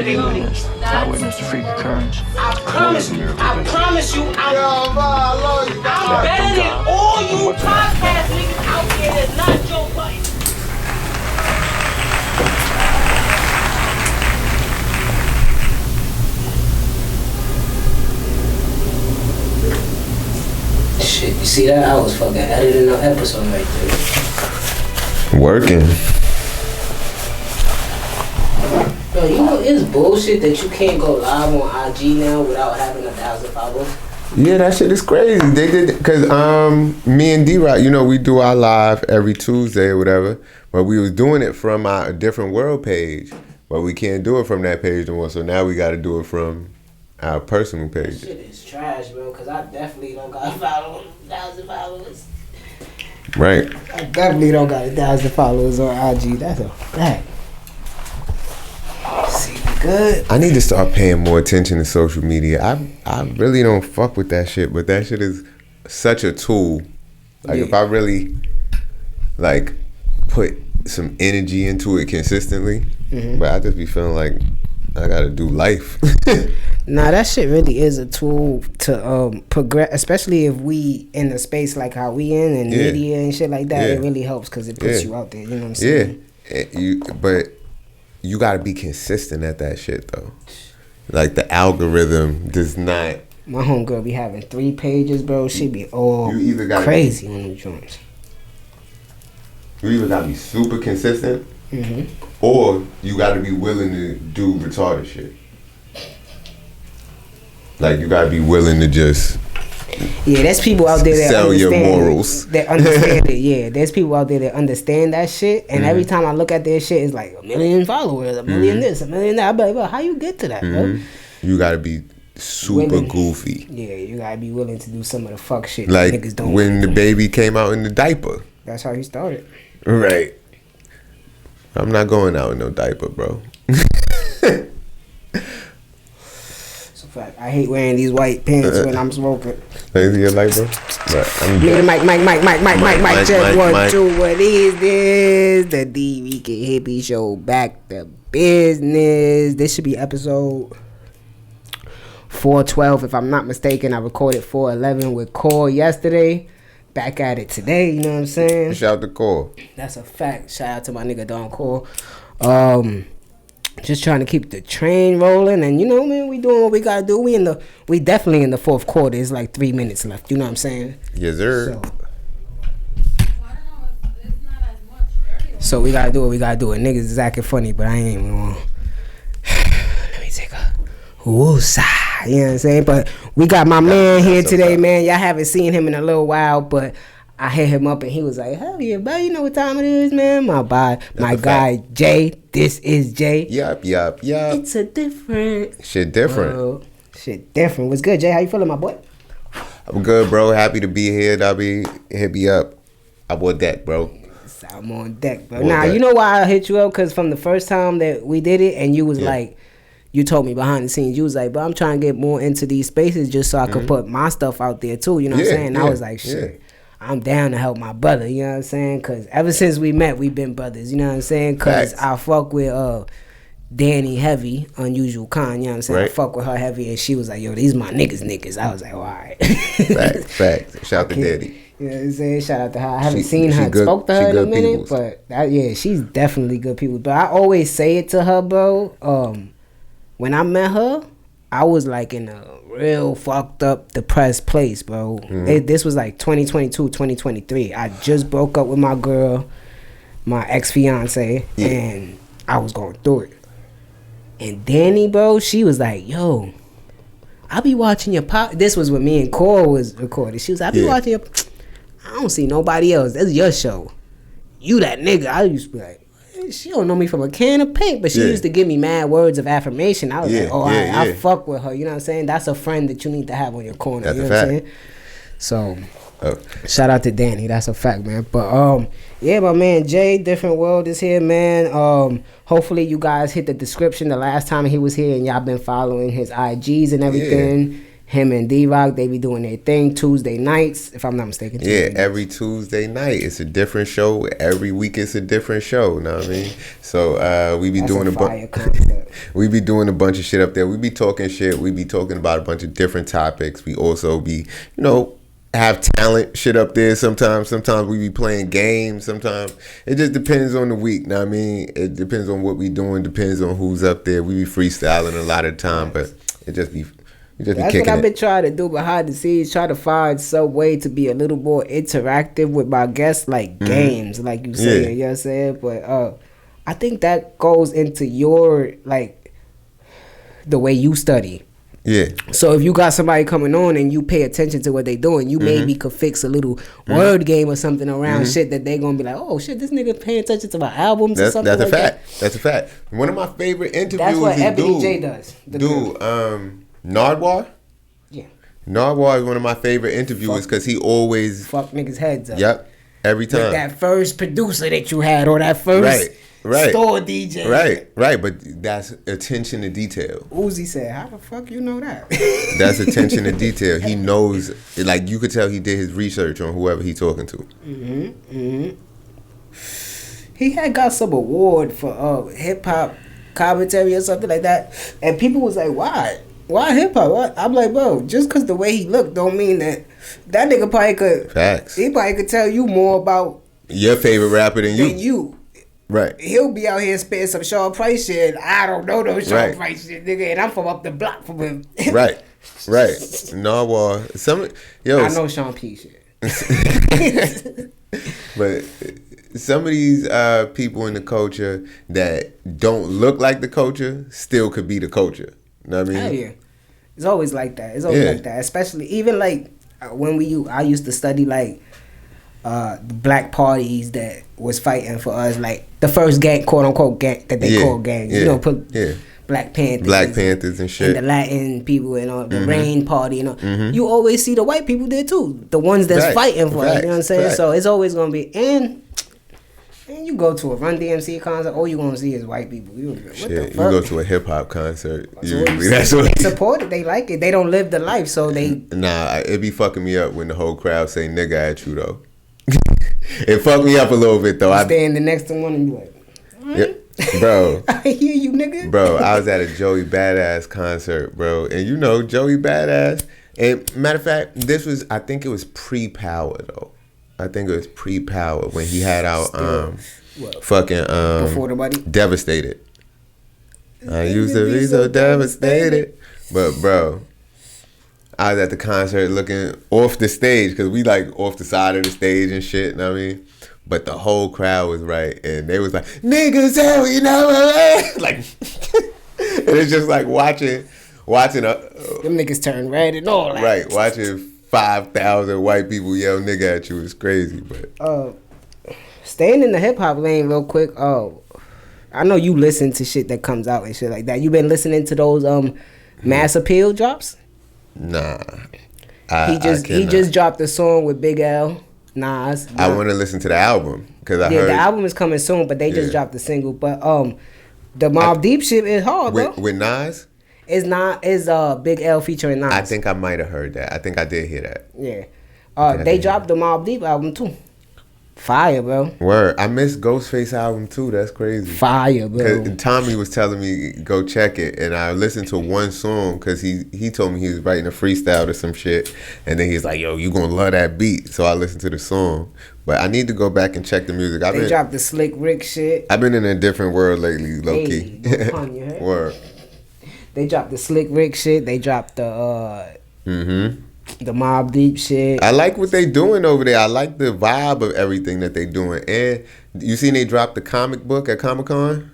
they winning. I witnessed a freak occurrence. I promise you, I'm better than all you podcast niggas out there that's not Joe Budden. Shit, you see that? I was fucking editing an episode right there. Working. Yo, you know it's bullshit that you can't go live on IG now without having 1,000 followers. Yeah, that shit is crazy. They did, cause me and D-Rock, you know, we do our live every Tuesday or whatever, but we was doing it from our Different World page, but we can't do it from that page anymore. So now we got to do it from our personal page. That shit is trash, bro. Cause I definitely don't got 1,000 followers. Right. I definitely don't got 1,000 followers on IG. That's a fact. See, good. I need to start paying more attention to social media. I really don't fuck with that shit, but that shit is such a tool. Like if I really like put some energy into it consistently, but I just be feeling like I gotta do life. Nah, that shit really is a tool to progress, especially if we in the space like how we in and media and shit like that. It really helps because it puts you out there. You know what I'm saying? But you gotta be consistent at that shit though. Like the algorithm does not. My homegirl be having 3 pages, bro. She be all crazy on them joints. You either gotta be super consistent, or you gotta be willing to do retarded shit. Like you gotta be willing to just there's people out there that sell understand your morals. That understand it. Yeah, there's people out there that understand that shit. And every time I look at their shit, it's like 1 million followers, 1 million this, 1 million that. I'm like, bro, how you get to that, bro? You gotta be super goofy. Yeah, you gotta be willing to do some of the fuck shit like that niggas don't. When the baby came out in the diaper. That's how he started. Right. I'm not going out in no diaper, bro. I hate wearing these white pants when I'm smoking. Lazy your light, bro? Right, yeah, Mike, check 1, 2. What is this? The Dricanhippie Show, back to business. This should be episode 412, if I'm not mistaken. I recorded 411 with Call yesterday. Back at it today, you know what I'm saying? Shout out to Call. That's a fact. Shout out to my nigga Don Call. Just trying to keep the train rolling, and you know, man, we doing what we gotta do. We definitely in the fourth quarter. It's like 3 minutes left. You know what I'm saying? Yes, sir. So we gotta do what we gotta do. And niggas is acting funny, but I ain't even gonna. Let me take a woosah. You know what I'm saying? But we got my man here today, man. Y'all haven't seen him in a little while, but I hit him up and he was like, hell yeah, bro, you know what time it is, man? My guy, Jay. This is Jay. Yup. It's a different. Shit different. Shit different. What's good, Jay? How you feeling, my boy? I'm good, bro. Happy to be here. Hit me up. I'm on deck, bro. I'm on deck, bro. Now, you know why I hit you up? Because from the first time that we did it and you was like, you told me behind the scenes, you was like, bro, I'm trying to get more into these spaces just so I could put my stuff out there too. You know what I'm saying? And I was like, shit. I'm down to help my brother, you know what I'm saying? Because ever since we met, we've been brothers, you know what I'm saying? Because I fuck with Danny heavy, Unusual Con, you know what I'm saying? Right. I fuck with her heavy, and she was like, yo, these my niggas. I was like, all right. Facts. Shout out to Daddy. You know what I'm saying? Shout out to her. I haven't seen her, spoke to her in a minute, but she's definitely good people. But I always say it to her, bro. When I met her, I was like in a real fucked up, depressed place, bro. This was like 2022, 2023. I just broke up with my girl, my ex-fiance, and I was going through it. And Danny, bro, she was like, yo, I be watching your This was when me and Cole was recording. She was like, I be watching your... I don't see nobody else. That's your show. You that nigga. I used to be like, she don't know me from a can of paint, but she used to give me mad words of affirmation. I was like, I fuck with her. You know what I'm saying? That's a friend that you need to have on your corner. That's you know what I'm saying? So, shout out to Danny. That's a fact, man. But my man Jay, Different World is here, man. Hopefully you guys hit the description the last time he was here and y'all been following his IGs and everything. him and D-Rock, they be doing their thing Tuesday nights, if I'm not mistaken. Yeah, every Tuesday night it's a different show. Every week it's a different show. Know what I mean? So we be doing we be doing a bunch of shit up there. We be talking shit. We be talking about a bunch of different topics. We also be, have talent shit up there sometimes. Sometimes we be playing games. Sometimes it just depends on the week. Know what I mean? It depends on what we doing. Depends on who's up there. We be freestyling a lot of the time, but it just be. That's what I've been trying to do behind the scenes, try to find some way to be a little more interactive with my guests, like games, like you said, you know what I'm saying? But I think that goes into your, like, the way you study. Yeah. So if you got somebody coming on and you pay attention to what they doing, you maybe could fix a little word game or something around shit that they gonna be like, oh shit, this nigga paying attention to my albums or something like that. That's a fact. One of my favorite interviews that's what Ebony J does. Nardwar? Yeah. Nardwar is one of my favorite interviewers because he always fuck niggas' heads up. Yep. Every time. With that first producer that you had or that first store DJ. Right. But that's attention to detail. Uzi said, how the fuck you know that? That's attention to detail. He knows, like, you could tell he did his research on whoever he talking to. He had got some award for hip-hop commentary or something like that. And people was like, why? Why hip-hop? What? I'm like, bro, just because the way he looked don't mean that nigga probably could. Facts. He probably could tell you more about your favorite rapper than you. Right. He'll be out here spitting some Sean Price shit. I don't know no Sean Price shit, nigga, and I'm from up the block from him. Right. Narwhal. I know Sean P shit. But some of these people in the culture that don't look like the culture still could be the culture. You know what I mean? Hell yeah. It's always like that. It's always like that. Especially even like when I used to study like the black parties that was fighting for us, like the first gang, quote unquote gang that they call gangs. Black Panthers and shit. And the Latin people and all the Rain Party and all. You always see the white people there too. The ones that's fighting for us. You know what I'm saying? So it's always gonna be and you go to a Run DMC concert, all you gonna see is white people. What the fuck? You go to a hip hop concert. They support it. They like it. They don't live the life, so they. Nah, it be fucking me up when the whole crowd say nigga at you though. It fucked me up a little bit though. I stand the next to one and be like, bro. I hear you, nigga. Bro, I was at a Joey Badass concert, bro, and Joey Badass. And matter of fact, I think it was pre-Power though. I think it was pre-Power when he had out fucking Before the Buddy? Devastated. I used to be so devastated. But bro, I was at the concert looking off the stage because we like off the side of the stage and shit, you know what I mean? But the whole crowd was right and they was like, niggas, hell, you know what I mean? Like, and it's just like watching them niggas turn red and all that. Right, watching 5,000 white people yell nigga at you is crazy. But staying in the hip hop lane real quick. I know you listen to shit that comes out and shit like that. You been listening to those Mass Appeal drops? Nah, he just dropped a song with Big L, Nas. I want to listen to the album because I heard the album is coming soon, but they just dropped the single. But the Mobb Deep shit is hard, bro. With Nas. It's Big L featuring Nas. I think I might have heard that. I think I did hear that. Yeah. They dropped the Mobb Deep album too. Fire, bro. Word. I missed Ghostface album too. That's crazy. Fire, bro. Cause Tommy was telling me go check it, and I listened to one song because he told me he was writing a freestyle or some shit, and then he's like, "Yo, you gonna love that beat." So I listened to the song, but I need to go back and check the music. They dropped the Slick Rick shit. I've been in a different world lately, low key. Word. They dropped the Slick Rick shit. They dropped the Mobb Deep shit. I like what they doing over there. I like the vibe of everything that they doing. And you seen they dropped the comic book at Comic-Con?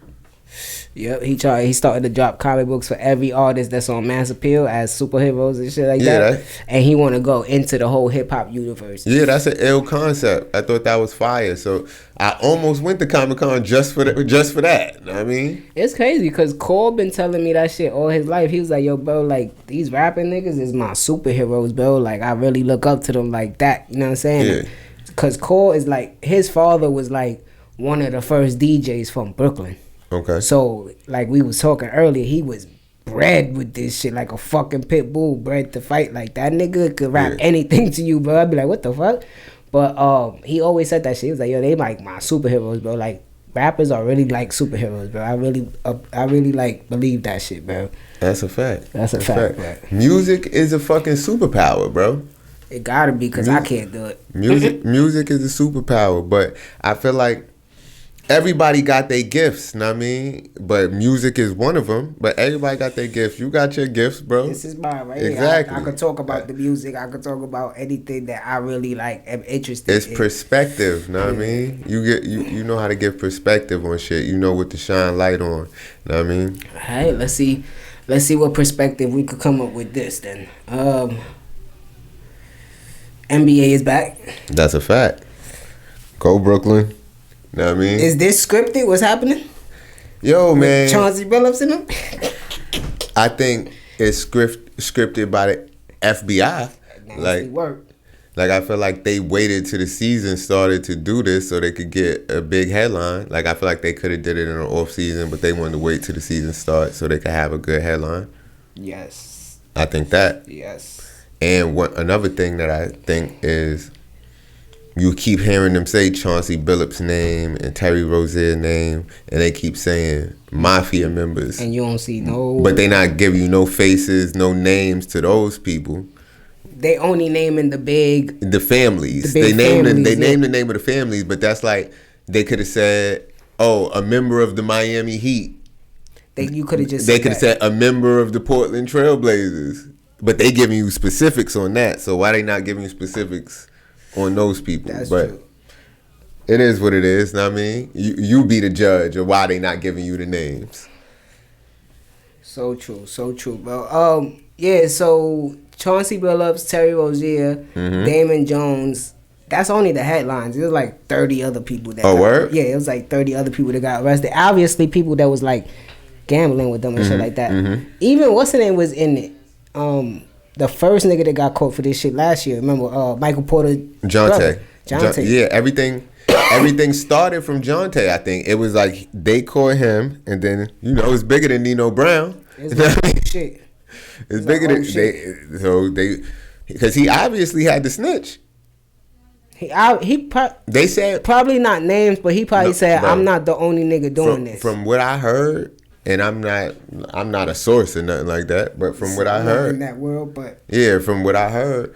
Yep, he started to drop comic books for every artist that's on Mass Appeal as superheroes and shit like that. And he want to go into the whole hip hop universe. Yeah, that's an ill concept. I thought that was fire. So I almost went to Comic-Con just for that. You know what I mean? It's crazy because Cole been telling me that shit all his life. He was like, yo, bro, like these rapping niggas is my superheroes, bro. Like I really look up to them like that. You know what I'm saying? Because Cole is like, his father was like one of the first DJs from Brooklyn. Okay. So, like we was talking earlier, he was bred with this shit, like a fucking pit bull bred to fight. Like, that nigga could rap anything to you, bro. I'd be like, what the fuck? But he always said that shit. He was like, yo, they like my superheroes, bro. Like, rappers are really like superheroes, bro. I really like believe that shit, bro. That's a fact. That's a fact, bro. Music is a fucking superpower, bro. It gotta be, because I can't do it. Music is a superpower, but I feel like everybody got their gifts, know what I mean? But music is one of them. But everybody got their gifts. You got your gifts, bro. This is mine, right? Exactly. I could talk about the music. I could talk about anything that I really like, am interested in. It's perspective, know what I mean? You know how to give perspective on shit. You know what to shine light on, know what I mean? All right, let's see what perspective we could come up with this then. NBA is back. That's a fact. Go Brooklyn. Know what I mean? Is this scripted? What's happening? Yo, man. Chauncey Billups in them? I think it's scripted by the FBI. Nasty work. Like, I feel like they waited till the season started to do this so they could get a big headline. Like, I feel like they could have did it in the off season, but they wanted to wait till the season started so they could have a good headline. Yes. I think that. Yes. And another thing that I think is, you keep hearing them say Chauncey Billups' name and Terry Rozier's name, and they keep saying Mafia members. And you don't see no... But they not giving you no faces, no names to those people. They only naming the families. They name the name of the families, but that's like, they could have said, oh, a member of the Miami Heat. You could have just They could have said a member of the Portland Trailblazers. But they giving you specifics on that, so why they not giving you specifics on those people? That's but true. It is what it is, know what I mean? You be the judge of why they not giving you the names. So true, bro. Yeah, so Chauncey Billups, Terry Rozier, Damon Jones. That's only the headlines. It was like 30 other people that word? Yeah, it was like 30 other people that got arrested. Obviously, people that was like gambling with them and shit like that. Even what's the name was in it. The first nigga that got caught for this shit last year. Remember, Michael Porter. Jonte. Yeah, everything started from Jonte. I think it was like they caught him, and then it's bigger than Nino Brown. It's like shit. It's bigger than they. Because he obviously had to snitch. They said probably not names, but he probably said, bro, I'm not the only nigga doing this. From what I heard. And I'm not a source or nothing like that, but from what I heard, in that world, but yeah, from what I heard,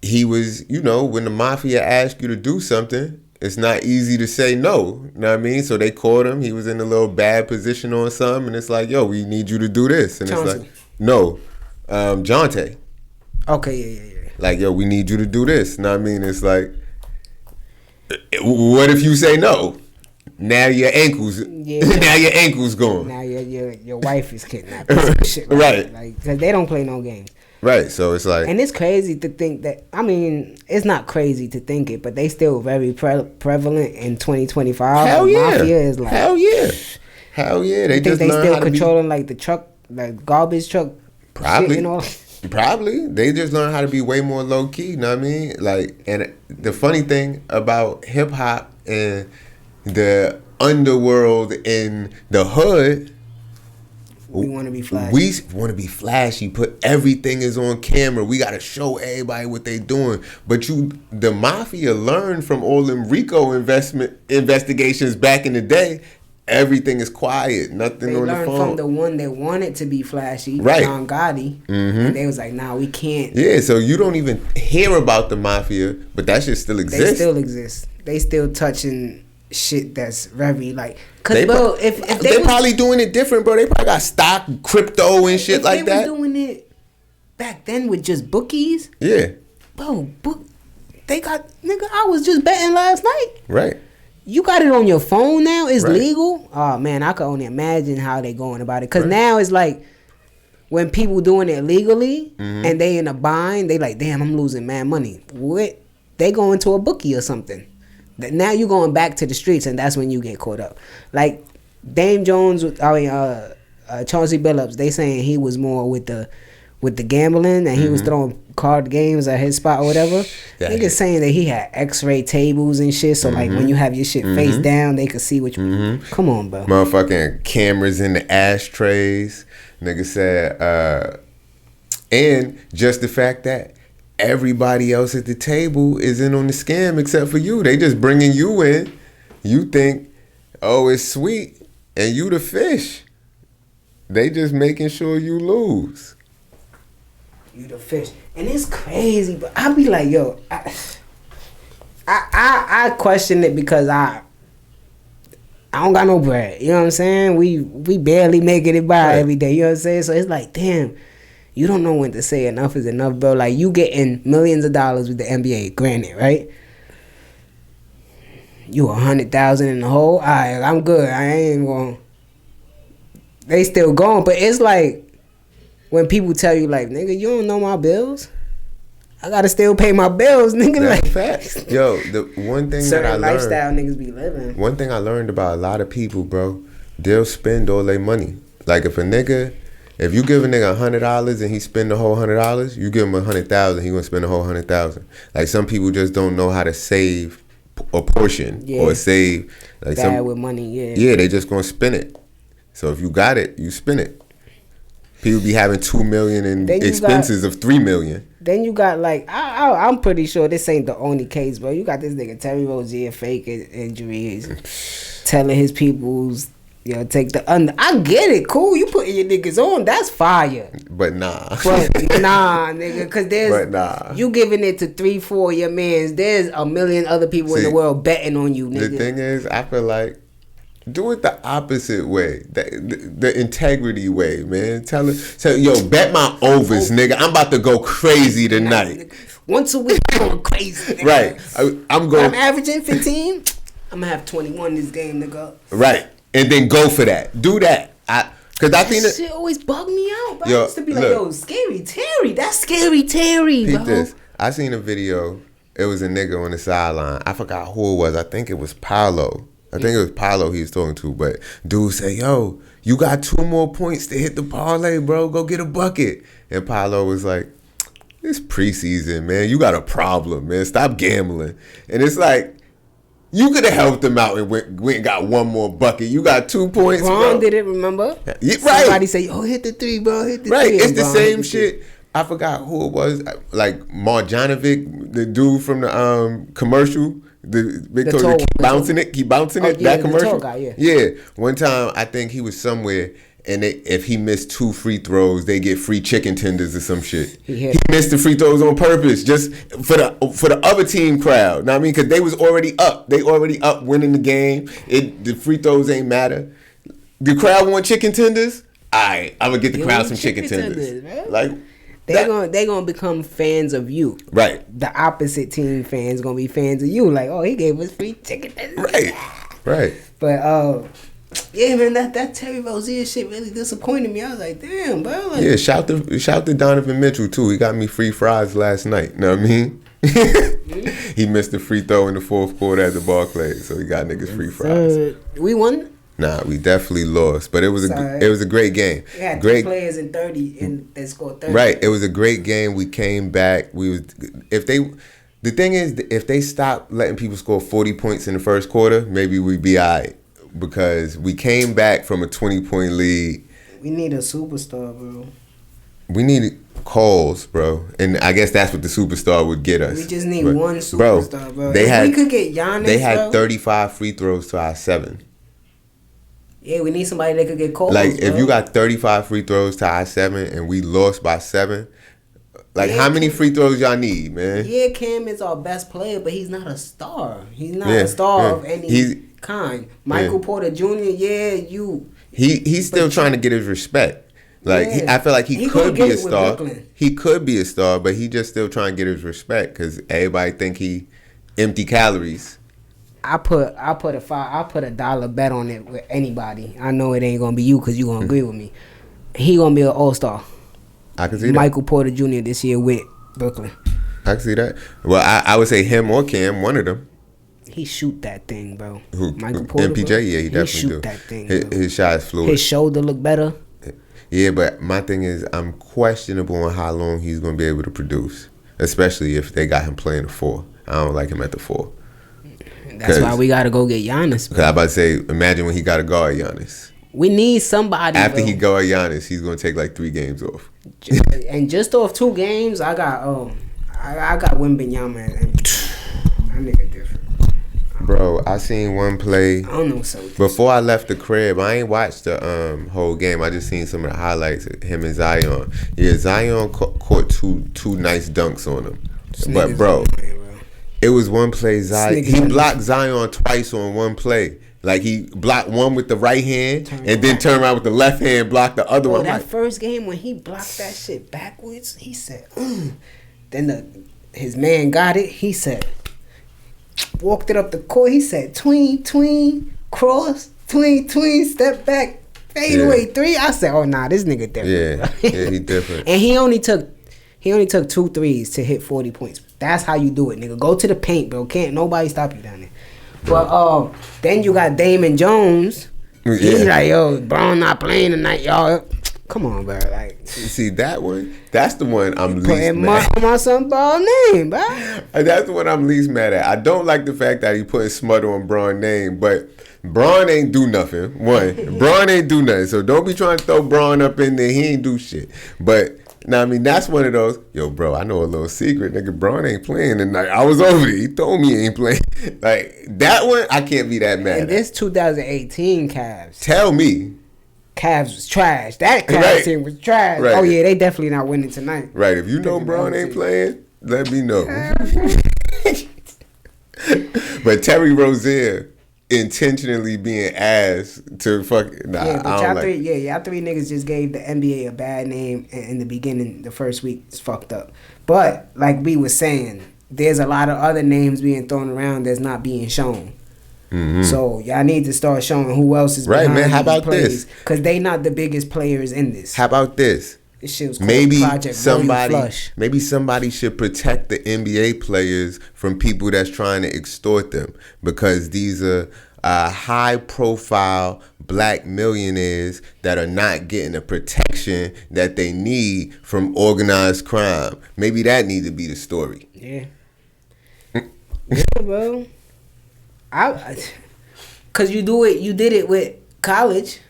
he was, when the mafia asks you to do something, it's not easy to say no. You know what I mean? So they caught him. He was in a little bad position on something, and it's like, yo, we need you to do this, and Chauncey. It's like, no, Jonte. Okay, yeah. Like, yo, we need you to do this. You know what I mean? It's like, what if you say no? Now your ankles, now your ankles gone. Now your wife is kidnapped. Shit, right? Like, cause they don't play no games. Right. So it's like, and it's crazy to think that. I mean, it's not crazy to think it, but they still very prevalent in 2025. Hell yeah. Mafia is like, hell yeah. They just they still controlling like the truck, like garbage truck. Probably. Shit, Probably. They just learn how to be way more low key. You know what I mean? Like, and the funny thing about hip hop and the underworld in the hood, we want to be flashy. We want to be flashy. Put everything is on camera. We got to show everybody what they doing. But the mafia learned from all them RICO investigations back in the day. Everything is quiet. Nothing on the phone. They learned from the one that wanted to be flashy, right? John Gotti. And they was like, nah, we can't. Yeah, so you don't even hear about the mafia, but that shit still exists. They still exist. They still touching shit that's very like, cause bro, if they was, probably doing it different, bro. They probably got stock, crypto, and shit like that. They was doing it back then with just bookies. Yeah, bro. They got nigga. I was just betting last night. Right. You got it on your phone now. It's right. legal. Oh man, I can only imagine how they going about it. Cause right. now it's like when people doing it legally and they in a bind, they like, damn, I'm losing mad money. What? They going to a bookie or something. Now you going back to the streets, and that's when you get caught up. Like Chauncey Billups, they saying he was more with the gambling, and he was throwing card games at his spot or whatever. Niggas saying that he had X-ray tables and shit, so like when you have your shit face down, they could see what you. Come on, bro. Motherfucking cameras in the ashtrays. Nigga said, and just the fact that everybody else at the table is in on the scam except for you. They just bringing you in. You think, oh, it's sweet, and you the fish. They just making sure you lose. You the fish. And it's crazy, but I be like, yo, I question it because I don't got no bread. You know what I'm saying? We barely making it by every day. You know what I'm saying? So it's like, damn, you don't know when to say enough is enough, bro. Like, you getting millions of dollars with the NBA, granted, right? You 100,000 in the hole? All right, I'm good. I ain't going. They still going, but it's like when people tell you, like, nigga, you don't know my bills. I gotta still pay my bills, nigga. That's like facts. Yo, the one thing that I learned, lifestyle niggas be living. One thing I learned about a lot of people, bro, they'll spend all their money. Like if you give a nigga $100 and he spend the whole $100, you give him 100,000, he gonna spend the whole 100,000. Like some people just don't know how to save a portion or save. Like bad with money, Yeah, they just gonna spend it. So if you got it, you spend it. People be having $2 million in expenses of $3 million. Then you got like I'm pretty sure this ain't the only case, bro. You got this nigga Terry Rozier fake injuries, telling his peoples, take the under. I get it, cool. You putting your niggas on, that's fire. But nah, nigga, because you giving it to 3-4 of your mans. There's a million other people in the world betting on you, nigga. The thing is, I feel like, do it the opposite way, the integrity way, man. Tell yo, bet my overs, nigga. I'm about to go crazy tonight. Once a week, I'm going crazy, nigga. Right. I'm averaging 15. I'm gonna have 21 this game, nigga. Right, and then go for that. Do that. Cause I think that shit always bugged me out. Bro. I used to be like, Scary Terry. That's Scary Terry, bro. This. I seen a video. It was a nigga on the sideline. I forgot who it was. I think it was Paolo. I think it was Paolo he was talking to, but dude said, yo, you got 2 more points to hit the parlay, bro. Go get a bucket. And Paolo was like, it's preseason, man. You got a problem, man. Stop gambling. And it's like, you could have helped him out and went and got 1 more bucket. You got 2 points, Ron did it, remember? Yeah, right. Somebody say, yo, hit the 3, bro. Hit the 3. Right, it's the same shit. I forgot who it was. Like Marjanovic, the dude from the commercial. The Victoria keep bouncing it. That commercial. Guy, yeah. One time I think he was somewhere, and if he missed 2 free throws, they get free chicken tenders or some shit. He missed the free throws on purpose, just for the other team crowd. Know what I mean? Because they was already up. They already up winning the game. The free throws ain't matter. The crowd want chicken tenders. Alright, I'm gonna get the crowd some chicken tenders. Like. They gonna become fans of you. Right. The opposite team fans gonna be fans of you. Like, oh, he gave us free chicken. Right. But yeah, man, that Terry Rozier shit really disappointed me. I was like, damn, bro. Like, yeah, shout to Donovan Mitchell too. He got me free fries last night. Know what I mean? He missed the free throw in the 4th quarter at the Barclays, so he got niggas free fries. We won. Nah, we definitely lost, but it was a great game. We had great 3 players in 30 and they scored 30. Right, it was a great game. We came back. The thing is, if they stopped letting people score 40 points in the first quarter, maybe we'd be alright, because we came back from a 20-point lead. We need a superstar, bro. We need calls, bro, and I guess that's what the superstar would get us. We just need one superstar, bro. We could get Giannis. They had 35 free throws to our 7. Yeah, we need somebody that could get calls. Like, if you got 35 free throws to our 7 and we lost by 7, like, how many free throws y'all need, man? Yeah, Cam is our best player, but he's not a star. He's not a star of any kind. Michael Porter Jr., he's still trying to get his respect. Like, I feel like he could be a star. He could be a star, but he just still trying to get his respect because everybody think he empty calories. I put a $1 bet on it with anybody. I know it ain't gonna be you because you gonna agree with me. He gonna be an all-star. I can see that. Michael Porter Jr. this year with Brooklyn. I can see that. Well, I would say him or Cam, one of them. He shoot that thing, bro. Michael Porter, MPJ, bro? Yeah, he definitely shoot that thing. His shot is fluid. His shoulder look better. Yeah, but my thing is, I'm questionable on how long he's gonna be able to produce, especially if they got him playing the 4. I don't like him at the 4. That's why we gotta go get Giannis. Because I about to say, imagine when he got to guard Giannis. We need somebody. After he go at Giannis, he's gonna take like 3 games off. And just off 2 games, I got Wembanyama and that nigga different. Bro, I seen one play. I don't know so. Before I left the crib, I ain't watched the whole game. I just seen some of the highlights of him and Zion. Yeah, Zion caught two nice dunks on him. But bro, it was one play. He blocked Zion twice on one play. Like he blocked one with the right hand and then turned around with the left hand, blocked the other one. That first game when he blocked that shit backwards, he said, Then his man got it. He said, walked it up the court. He said, tween, cross, tween, step back, fade away, 3. I said, oh nah, this nigga different. Yeah, he different. And he only took 2 threes to hit 40 points. That's how you do it, nigga. Go to the paint, bro. Can't nobody stop you down there. But then you got Damon Jones. Yeah. He's like, yo, Bron not playing tonight, y'all. Come on, bro. Like, see that one? That's the one I'm least mad at. My son ball name, bro. That's the one I'm least mad at. I don't like the fact that he putting smut on Bron's name, but Bron ain't do nothing. Bron ain't do nothing. So don't be trying to throw Bron up in there. He ain't do shit. But now, I mean, that's one of those, yo, bro, I know a little secret. Nigga, Bron ain't playing tonight. I was over there. He told me he ain't playing. Like, that one, I can't be that mad at. This 2018 Cavs. Tell me. Cavs was trash. That Cavs team was trash. Right. Oh, yeah, they definitely not winning tonight. Right. If you know Bron ain't playing, let me know. But Terry Rozier intentionally being asked to fuck. Nah, yeah, but y'all three niggas just gave the NBA a bad name in the beginning. The first week it's fucked up. But like we was saying, there's a lot of other names being thrown around that's not being shown. Mm-hmm. So y'all need to start showing who else is right, man. How about this? Because they not the biggest players in this. How about this? This shit was maybe somebody should protect the NBA players from people that's trying to extort them, because these are high-profile black millionaires that are not getting the protection that they need from organized crime. Maybe that needs to be the story. Yeah. Yeah, bro. Cause you did it with college.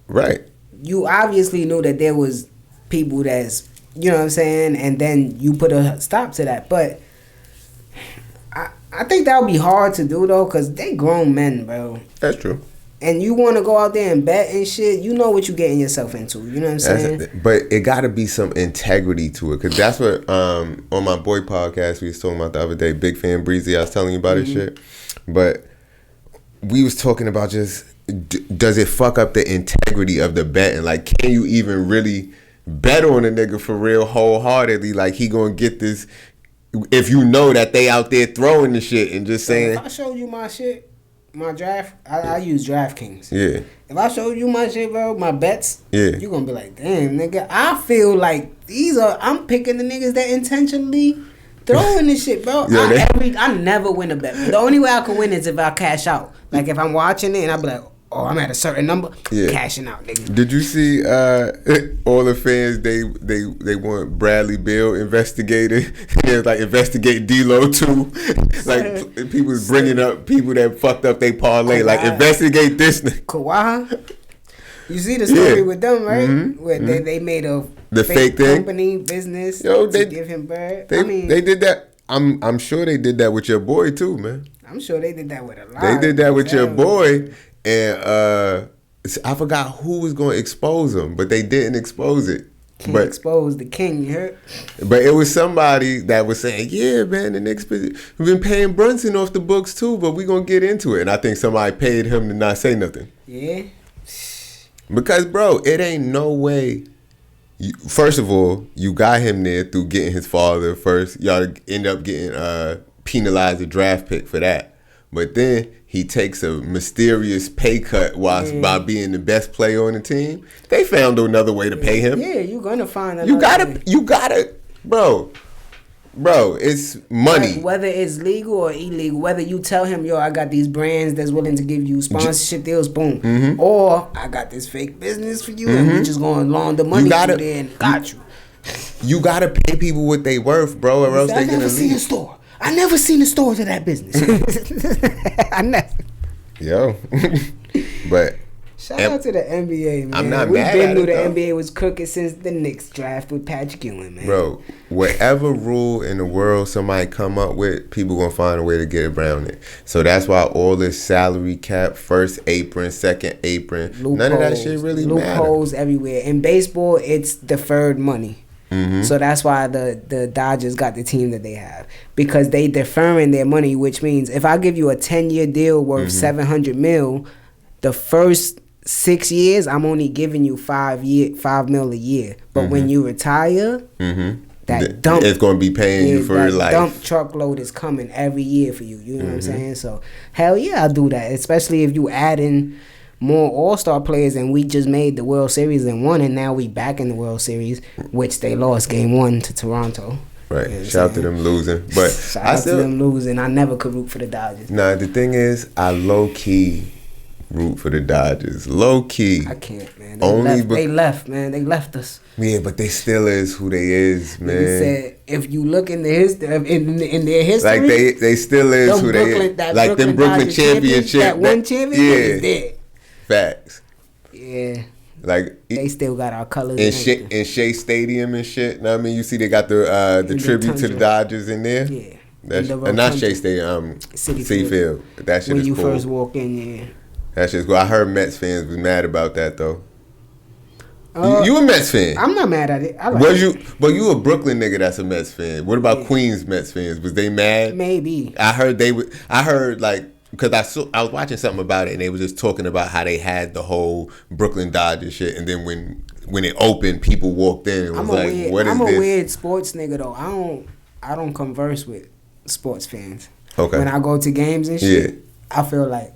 Right. You obviously knew that there was people that's, you know what I'm saying, and then you put a stop to that. But I think that would be hard to do though, cause they grown men, bro. That's true. And you want to go out there and bet and shit, you know what you getting yourself into. You know what I'm saying? But it got to be some integrity to it, cause that's what on my boy podcast we was talking about the other day. Big Fan Breezy, I was telling you about his shit. But we was talking about just, does it fuck up the integrity of the betting? Like, can you even really bet on a nigga for real wholeheartedly? Like, he gonna get this if you know that they out there throwing the shit and just saying. If I showed you my shit, my draft, I use DraftKings. Yeah. If I showed you my shit, bro, my bets, yeah, you gonna be like, damn, nigga. I feel like I'm picking the niggas that intentionally throwing this shit, bro. Yeah, I never win a bet. The only way I can win is if I cash out. Like if I'm watching it and I be like, oh, I'm at a certain number, cashing out, nigga. Did you see all the fans? They want Bradley Beal investigated. They're like, investigate D-Lo too. Like people was bringing up people that fucked up they parlay. Kawhi. Like, investigate this nigga. Kawhi. You see the story with them, right? Mm-hmm. Where they made the fake company business to give him bread. They did that. I'm sure they did that with your boy too, man. I'm sure they did that with a lot. They did that with your boy, and I forgot who was going to expose him, but they didn't expose it. But expose the king, you heard? But it was somebody that was saying, yeah, man, the Knicks, we've been paying Brunson off the books too, but we're going to get into it. And I think somebody paid him to not say nothing. Yeah. Because, bro, it ain't no way. First of all, you got him there through getting his father first. Y'all end up getting penalized a draft pick for that. But then he takes a mysterious pay cut by being the best player on the team. They found another way to pay him. Yeah, you're gonna find another way. You gotta, bro, it's money. Like, whether it's legal or illegal, whether you tell him, yo, I got these brands that's willing to give you sponsorship deals, boom. Mm-hmm. Or I got this fake business for you, and we're just gonna launder money through there and got you. You gotta pay people what they worth, bro, or else they're gonna leave. I never seen a store to that business. I never. Yo. But Shout out to the NBA, man. I'm not We've mad been at knew it, the though. NBA was crooked since the Knicks draft with Patrick Ewing, man. Bro, whatever rule in the world somebody come up with, people gonna find a way to get around it. So that's why all this salary cap, first apron, second apron, none of that shit really matter. Loopholes everywhere. In baseball, it's deferred money. Mm-hmm. So that's why the Dodgers got the team that they have, because they deferring their money, which means if I give you a 10-year deal worth $700 million, the first 6 years I'm only giving you $5 million a year. But when you retire, that dump, it's gonna be paying you for that life. Dump truckload is coming every year for you. You know what I'm saying? So hell yeah, I'll do that. Especially if you add in more all-star players, and we just made the World Series and won, and now we back in the World Series, which they lost Game 1 to Toronto. Right. You know Shout out to them losing. But Shout out to them losing. I never could root for the Dodgers. Nah, the thing is, I low-key root for the Dodgers. Low-key. I can't, man. They left, man. They left us. Yeah, but they still is who they is, man. They said, if you look in the history, in their history, like they still is who they is. Like them Brooklyn championship. That one championship is dead. Facts. Yeah. Like they still got our colors in Shea Stadium and shit. Know what I mean, you see they got the tribute to the Dodgers in there. Yeah. That's not Shea Stadium. City Field. That shit when is cool. When you first walk in, yeah. That shit's cool. I heard Mets fans was mad about that though. You a Mets fan? I'm not mad at it. I like But you a Brooklyn nigga that's a Mets fan. What about Queens Mets fans? Was they mad? Maybe. I heard like, because I was watching something about it, and they were just talking about how they had the whole Brooklyn Dodgers shit, and then when it opened, people walked in and was what is this? I'm a weird sports nigga though. I don't converse with sports fans. Okay. When I go to games and shit, I feel like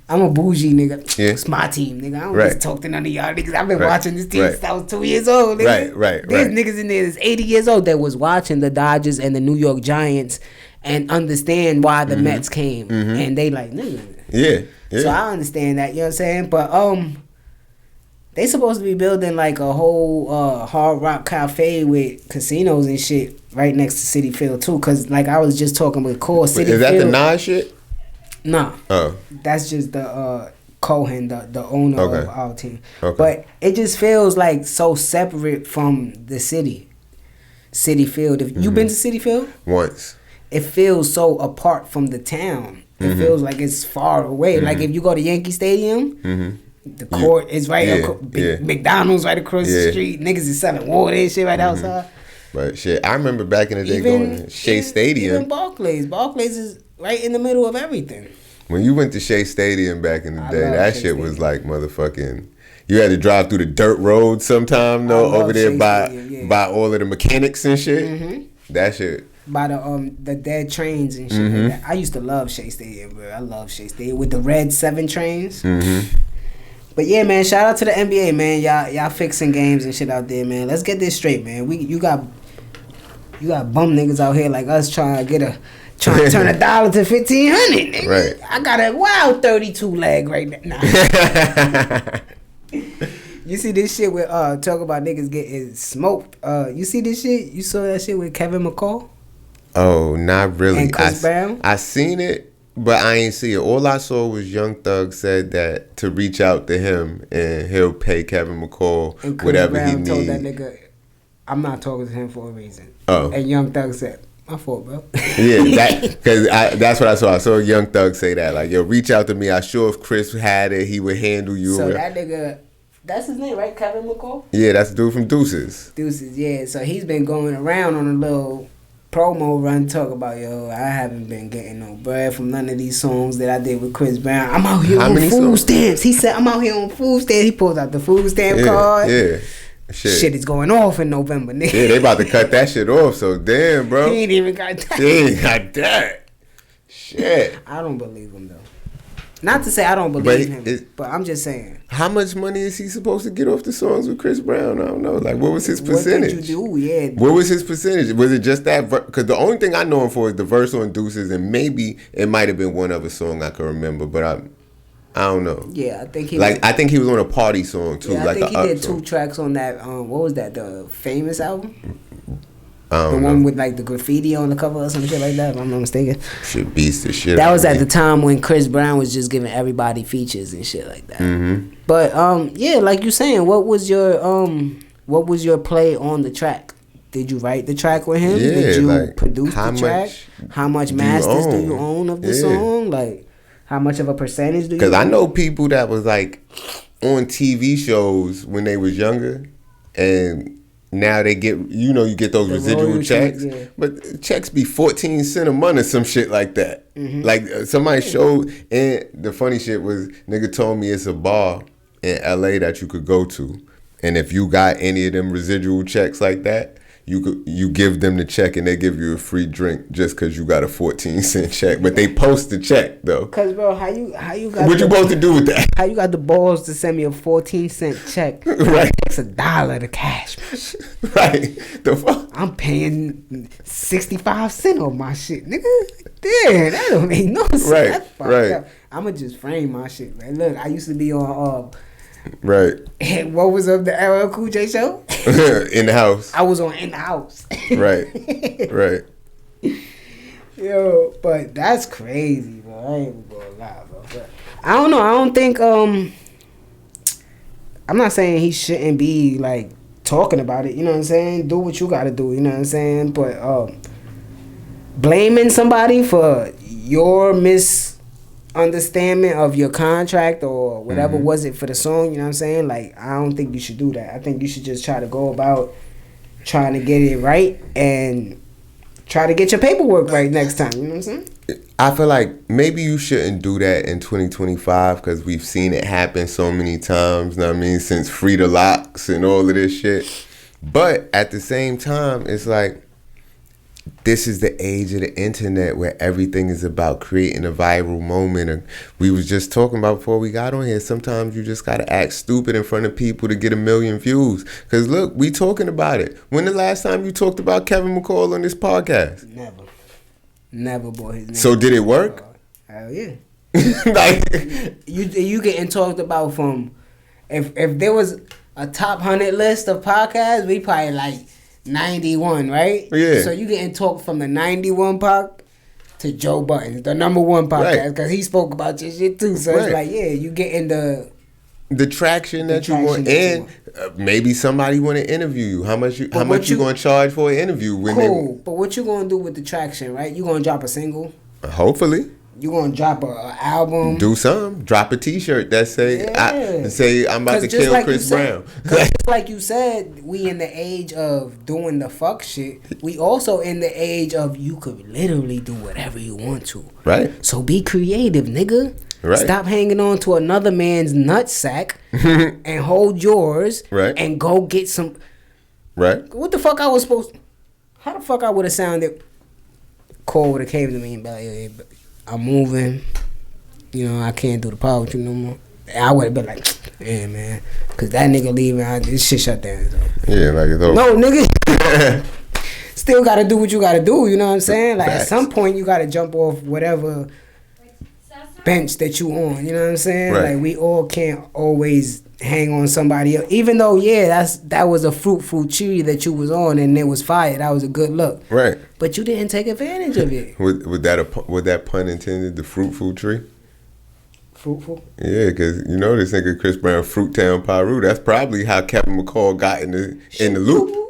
I'm a bougie nigga. Yeah. It's my team, nigga. I don't just talk to none of y'all niggas. I've been watching this team since I was 2 years old, nigga. Right. There's niggas in there that's 80 years old that was watching the Dodgers and the New York Giants and understand why the Mets came. And they like, nigga. Yeah. So I understand that, you know what I'm saying? But they supposed to be building like a whole Hard Rock Cafe with casinos and shit right next to Citi Field too. Cause like I was just talking with Cole, Citi Field. Is that the Nas shit? Nah. Oh. That's just the Cohen, the owner of our team. Okay. But it just feels like so separate from the city. Citi Field. If you been to Citi Field? Once. It feels so apart from the town. It feels like it's far away. Like if you go to Yankee Stadium, the court is right across, McDonald's right across the street. Niggas is selling water and shit right outside. But shit, I remember back in the day going to Shea Stadium. Even Barclays is right in the middle of everything. When you went to Shea Stadium back in the day, that shit was like motherfucking. You had to drive through the dirt road sometime though, over there by all of the mechanics and shit. That shit. By the dead trains and shit like that. I used to love Shea Stadium, bro. I love Shea Stadium with the red 7 trains. But yeah, man, shout out to the NBA, man. Y'all fixing games and shit out there, man. Let's get this straight, man. You got bum niggas out here like us trying to turn $1 to $1,500, nigga. Right. I got a wild 32 leg right now. You see this shit with talk about niggas getting smoked. You see this shit? You saw that shit with Kevin McCall? Oh, not really. And Chris Brown? I seen it, but I ain't see it. All I saw was Young Thug said that to reach out to him and he'll pay Kevin McCall and Chris whatever Brown he needs. told that nigga, I'm not talking to him for a reason. Oh. And Young Thug said, my fault, bro. Yeah, because that's what I saw. I saw Young Thug say that. Like, yo, reach out to me. I'm sure if Chris had it, he would handle you. So that nigga, that's his name, right? Kevin McCall? Yeah, that's the dude from Deuces. Deuces, yeah. So he's been going around on a little promo run talk about, yo, I haven't been getting no bread from none of these songs that I did with Chris Brown. I'm out here on food stamps. He said, I'm out here on food stamps. He pulls out the food stamp card. Yeah. Shit is going off in November, nigga. Yeah, they about to cut that shit off, so damn, bro. He ain't even got that. He ain't got that. Shit. I don't believe him, though. Not to say I don't believe him, but I'm just saying. How much money is he supposed to get off the songs with Chris Brown? I don't know. Like, what was his percentage? What did you do? Yeah. What was his percentage? Was it just that? Because the only thing I know him for is the verse on Deuces, and maybe it might have been one other song I can remember, but I don't know. Yeah, I think he I think he was on a party song too. Yeah, like I think he did song. 2 tracks on that. What was that? The Famous album. The one with like the graffiti on the cover or some shit like that, if I'm not mistaken. Shit beats the shit. That was at the time when Chris Brown was just giving everybody features and shit like that. Mm-hmm. But yeah, like you saying, what was your play on the track? Did you write the track with him? Yeah, Did you like, produce the track? How much masters do you own of the song? Like, how much of a percentage do you? Because I know people that was like on TV shows when they was younger, and now they get, you get those residual checks, but checks be 14 cents a month or some shit like that. Mm-hmm. Like somebody showed, and the funny shit was, nigga told me it's a bar in LA that you could go to, and if you got any of them residual checks like that, you give them the check and they give you a free drink just because you got a 14-cent check. But they post the check though. Cause bro, how you got what you supposed to do with that? How you got the balls to send me a 14-cent check? Right, it's $1 to cash. Right, the fuck. I'm paying 65 cents on my shit, nigga. Damn, that don't make no sense. Right, right. Up. I'ma just frame my shit, man. Look, I used to be on right. What was up the LL Cool J show? In the house. I was on In the House. Right. Right. Yo, but that's crazy, bro. I ain't gonna lie, bro. But I don't know. I don't think I'm not saying he shouldn't be like talking about it, you know what I'm saying? Do what you gotta do, you know what I'm saying? But blaming somebody for your misunderstanding of your contract or whatever was it for the song, you know what I'm saying? Like, I don't think you should do that. I think you should just try to go about trying to get it right and try to get your paperwork right next time, you know what I'm saying? I feel like maybe you shouldn't do that in 2025 because we've seen it happen so many times, you know what I mean, since Free the Locks and all of this shit. But at the same time, it's like, this is the age of the internet where everything is about creating a viral moment. And we was just talking about before we got on here, sometimes you just got to act stupid in front of people to get 1 million views. Because look, we talking about it. When the last time you talked about Kevin McCall on this podcast? Never, boy. His name. So did it work? Hell yeah. Like, you getting talked about from, if there was a top 100 list of podcasts, we probably like 91, right? Yeah. So you getting talked from the 91 pod to Joe Budden, the #1 podcast, because he spoke about your shit too. So it's like, yeah, you getting the traction that you want, and maybe somebody want to interview you. How much you going to charge for an interview? But what you going to do with the traction, right? You going to drop a single? Hopefully. You gonna drop a album? Do something. Drop a T-shirt that say I'm about to kill like Chris Brown. Just like you said, we in the age of doing the fuck shit. We also in the age of you could literally do whatever you want to. Right. So be creative, nigga. Right. Stop hanging on to another man's nutsack and hold yours. Right. And go get some. Right. What the fuck I was supposed to? How the fuck I would have sounded? Cole would have came to me and be like, hey, I'm moving. You know, I can't do the pod with you no more. I would have been like, yeah, man. Because that nigga leaving, this shit shut down. So. Yeah, like it's over. No, nigga. Still got to do what you got to do, you know what I'm saying? Like, at some point, you got to jump off whatever bench that you on, you know what I'm saying? Right. Like, we all can't always hang on somebody else. Even though, that was a fruitful tree that you was on and it was fire. That was a good look. Right. But you didn't take advantage of it. With that pun intended, the fruitful tree? Fruitful? Yeah, because you know this nigga Chris Brown, Fruittown Piru. That's probably how Kevin McCall got in the loop.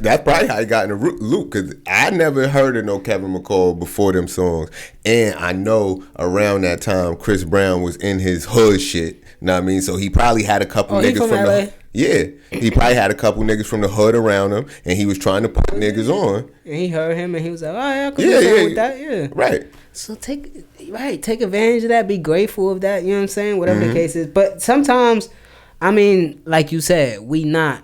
That's probably how he got in the loop, because I never heard of no Kevin McCall before them songs. And I know around that time Chris Brown was in his hood shit. Know what I mean? So he probably had a couple niggas from the... Yeah. He probably had a couple niggas from the hood around him, and he was trying to put niggas on. And he heard him, and he was like, oh, yeah, I could do something with that. Yeah. Right. So take advantage of that. Be grateful of that. You know what I'm saying? Whatever the case is. But sometimes, I mean, like you said, we not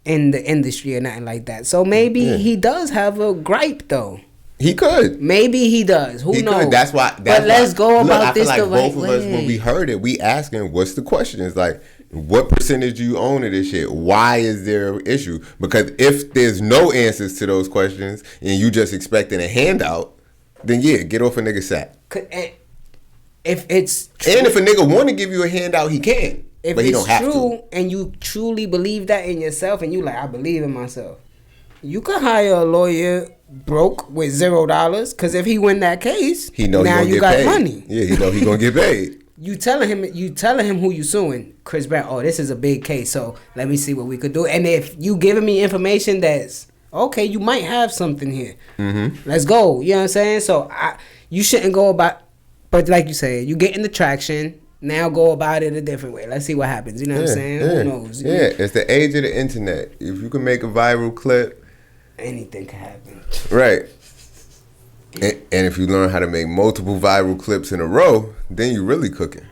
in the industry or nothing like that. So maybe he does have a gripe, though. He could. Maybe he does. Who knows? Could. That's why. Let's go about this the right way. I feel like both of us, way. when we heard it, we asking, what's the question? It's like, what percentage do you own of this shit? Why is there an issue? Because if there's no answers to those questions and you just expecting a handout, then yeah, get off a nigga sack. If it's true, and if a nigga want to give you a handout, he can. But he don't have to. And you truly believe that in yourself, and you like, I believe in myself. You can hire a lawyer broke with $0 because if he win that case, he know now he you got paid. money. Yeah, he know he gonna get paid. You telling him who you suing, Chris Brown. Oh, this is a big case, so let me see what we could do. And if you giving me information that's okay, you might have something here. Mm-hmm. Let's go. You know what I'm saying? So you shouldn't go about, but like you said, you getting the traction. Now go about it a different way. Let's see what happens. You know what I'm saying? Yeah. Who knows? Yeah, it's the age of the internet. If you can make a viral clip, anything can happen. Right. And if you learn how to make multiple viral clips in a row, then you really cooking.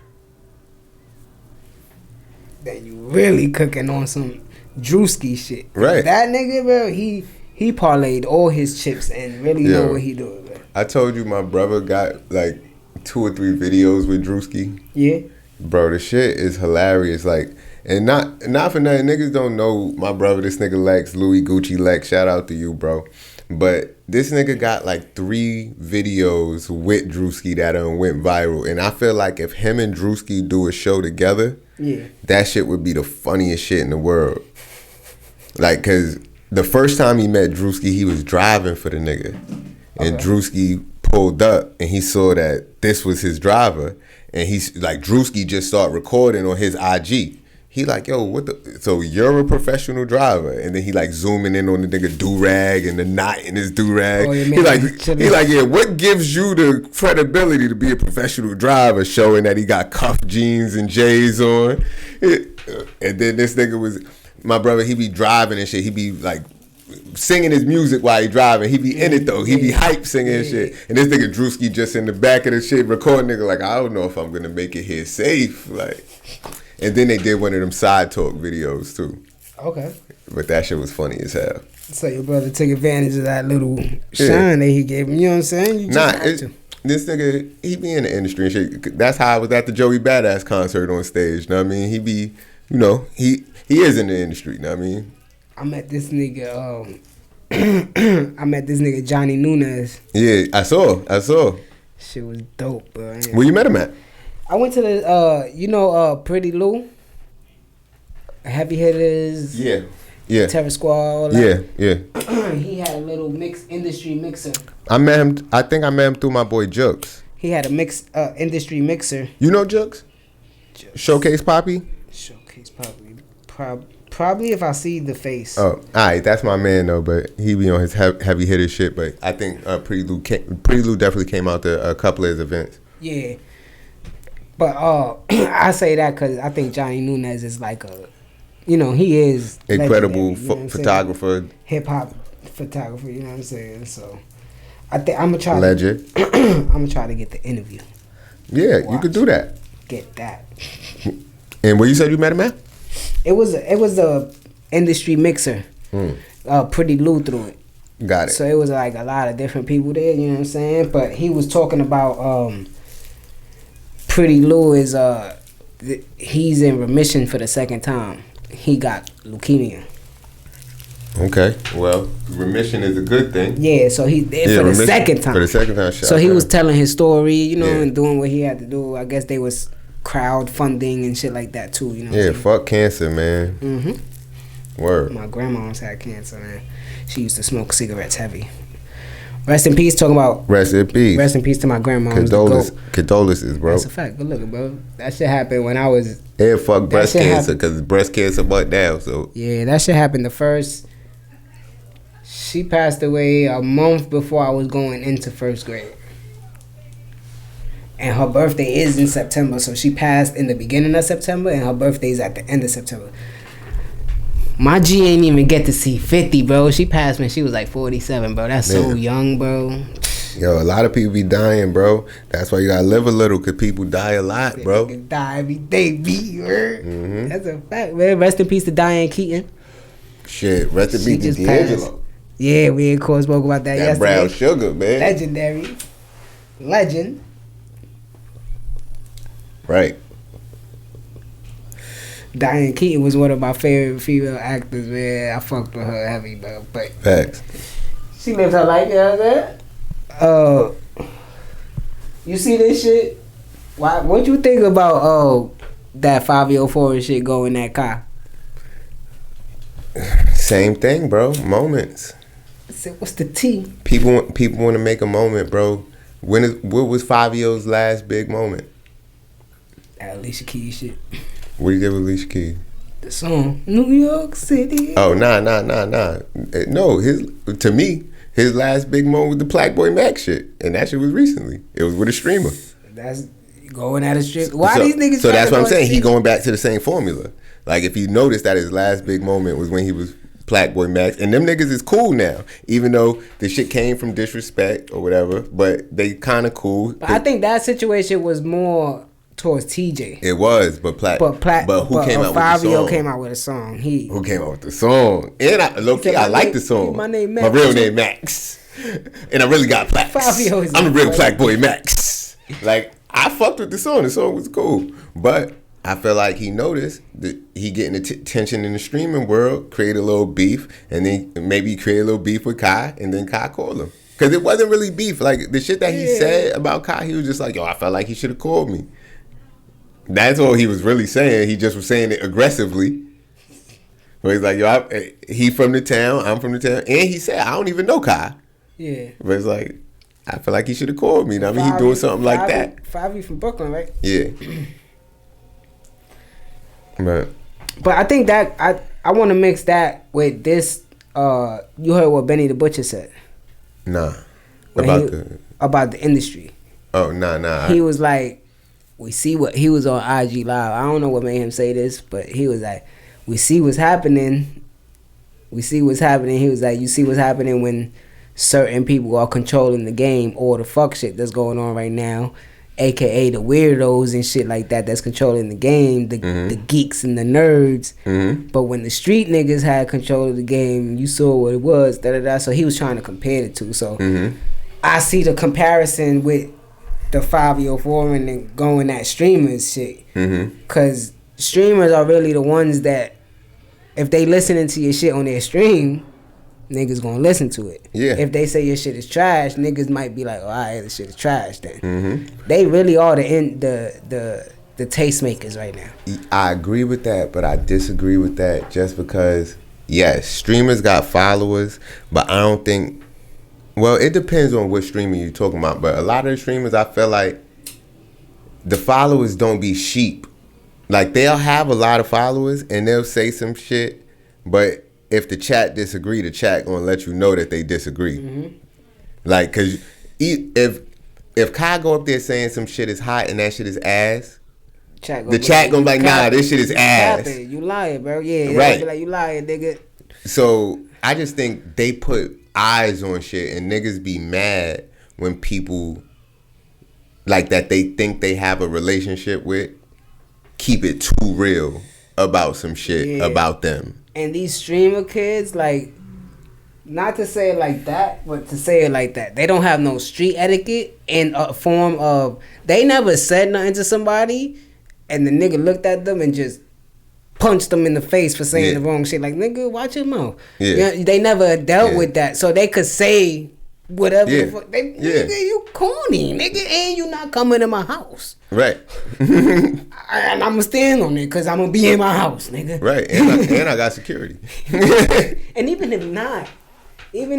Then you really cooking on some Drewski shit. Right. That nigga, bro, he parlayed all his chips and really know what he doing, bro. I told you my brother got like 2 or 3 videos with Drewski. Yeah. Bro, the shit is hilarious. Like, and not for nothing, niggas don't know my brother, this nigga Lex, Louis Gucci Lex. Shout out to you, bro. But this nigga got like 3 videos with Drewski that went viral. And I feel like if him and Drewski do a show together, that shit would be the funniest shit in the world. Like, cause the first time he met Drewski, he was driving for the nigga. And Drewski pulled up and he saw that this was his driver. And he's like, Drewski just started recording on his IG. He like, yo, what the? So you're a professional driver, and then he like zooming in on the nigga do-rag and the knot in his do-rag. He like, yeah, what gives you the credibility to be a professional driver, showing that he got cuff jeans and J's on? And then this nigga was, my brother, he be driving and shit. He be like singing his music while he driving. He be in it though. He be hype singing and shit. And this nigga Drewski just in the back of the shit recording. Nigga like, I don't know if I'm gonna make it here safe. Like. And then they did one of them side talk videos too. Okay. But that shit was funny as hell. So your brother took advantage of that little shine that he gave him. You know what I'm saying? This nigga, he be in the industry and shit. That's how I was at the Joey Badass concert on stage. Know what I mean? He be, you know, he is in the industry. Know what I mean? I met this nigga. I met this nigga Johnny Nunez. Yeah, I saw. Shit was dope, bro. Where you met him at? I went to the, Pretty Lou, Heavy Hitters. Yeah. Terror Squad. All that. Yeah. He had a little industry mixer. I met him. I think I met him through my boy Jux. He had a industry mixer. You know Jux? Showcase Poppy. Showcase Poppy. Probably if I see the face. Oh, all right, that's my man though. But he be on his heavy hitter shit. But I think Pretty Lou definitely came out to a couple of his events. Yeah. But I say that because I think Johnny Nunez is like he is incredible photographer, hip hop photographer. You know what I'm saying? So I think I'm gonna try. Legend. I'm gonna try to get the interview. Yeah, you could do that. Get that. And where you said you met him at? It was a industry mixer. Pretty Lou through it. Got it. So it was like a lot of different people there. You know what I'm saying? But he was talking about Pretty Lou is he's in remission for the second time. He got leukemia. Okay, well, remission is a good thing. Yeah, so he's there for the second time. For the second time, so he was telling his story, and doing what he had to do. I guess they was crowdfunding and shit like that too. You know. Yeah, fuck cancer, man. Word. My grandma's had cancer, man. She used to smoke cigarettes heavy. Rest in peace. Talking about rest in peace. Rest in peace to my grandma. Condolences, bro. That's a fact. Good looking, bro. That shit happened when I was. Yeah, fuck breast cancer because breast cancer went down. So yeah, that shit happened the first. She passed away a month before I was going into first grade, and her birthday is in September. So she passed in the beginning of September, and her birthday is at the end of September. My G ain't even get to see 50, bro. She passed when she was like 47, bro. That's so young, bro. Yo, a lot of people be dying, bro. That's why you gotta live a little, because people die a lot, bro. They die every day, That's a fact, man. Rest in peace to Diane Keaton. Shit, rest in peace to D'Angelo. Yeah, we of course spoke about that yesterday. Brown sugar, man. Legendary. Legend. Right. Diane Keaton was one of my favorite female actors, man. I fucked with her heavy, bro. But facts. She lived her life, you know what I'm saying? You see this shit? What you think about that Fivio Foriegn shit going in that car? Same thing, bro. Moments. I said, what's the T? People want to make a moment, bro. What was Fivio's last big moment? That Alicia Keys shit. What did he do with Alicia Keys? The song New York City. Oh, nah. No, to me, his last big moment was the Black Boy Mac shit, and that shit was recently. It was with a streamer. That's going at a strip. Why these niggas? So that's what I'm saying. He going back to the same formula. Like if you notice that his last big moment was when he was Black Boy Max, and them niggas is cool now, even though the shit came from disrespect or whatever. But they kind of cool. But I think that situation was more towards TJ. It was, but who came out with the song? Fivio came out with a song. Who came out with the song? And I like the song. My name Max. My real name Max, and I really got plaques. I'm a real Black Boy Max. Like I fucked with the song. The song was cool, but I feel like he noticed that he getting attention in the streaming world, create a little beef, and then maybe create a little beef with Kai, and then Kai called him. Because it wasn't really beef. Like, the shit that he said about Kai, he was just like, yo, I felt like he should have called me. That's all he was really saying. He just was saying it aggressively. Where he's like, yo, he from the town, I'm from the town. And he said, I don't even know Kai. Yeah. But it's like, I feel like he should have called me. I mean, he doing something like that. Fivio from Brooklyn, right? Yeah. But I think that I want to mix that with this. You heard what Benny the Butcher said? Nah. About the industry. Oh, nah. He was like, we see what he was on IG Live. I don't know what made him say this, but he was like, we see what's happening. We see what's happening. He was like, you see what's happening when certain people are controlling the game, or the fuck shit that's going on right now. AKA the weirdos and shit like that that's controlling the game, the geeks and the nerds. But when the street niggas had control of the game, you saw what it was. So he was trying to compare the two. So I see the comparison with the Fivio Foriegn and going at streamers shit. Because streamers are really the ones that, if they listening to your shit on their stream, niggas gonna listen to it. Yeah. If they say your shit is trash, niggas might be like, "Oh, alright, this shit is trash." Then they really are the tastemakers right now. I agree with that, but I disagree with that just because yes, streamers got followers, but I don't think. Well, it depends on what streamer you're talking about. But a lot of the streamers, I feel like the followers don't be sheep. Like they'll have a lot of followers and they'll say some shit, but if the chat disagree, the chat gonna let you know that they disagree. Like, cause if Kai go up there saying some shit is hot and that shit is ass, the chat gonna be like, nah, this shit is ass. You lying, bro. Yeah, right. Be like, you lying, nigga. So I just think they put eyes on shit, and niggas be mad when people like that they think they have a relationship with keep it too real about some shit about them. And these streamer kids, like, not to say it like that, but to say it like that. They don't have no street etiquette in a form of, they never said nothing to somebody and the nigga looked at them and just punched them in the face for saying the wrong shit. Like, nigga, watch your mouth. Yeah. You know, they never dealt with that. So they could say whatever the fuck. Nigga, you corny, nigga, and you not coming to my house. Right. And I'm gonna stand on it because I'm gonna be in my house, nigga. Right. And I got security. And even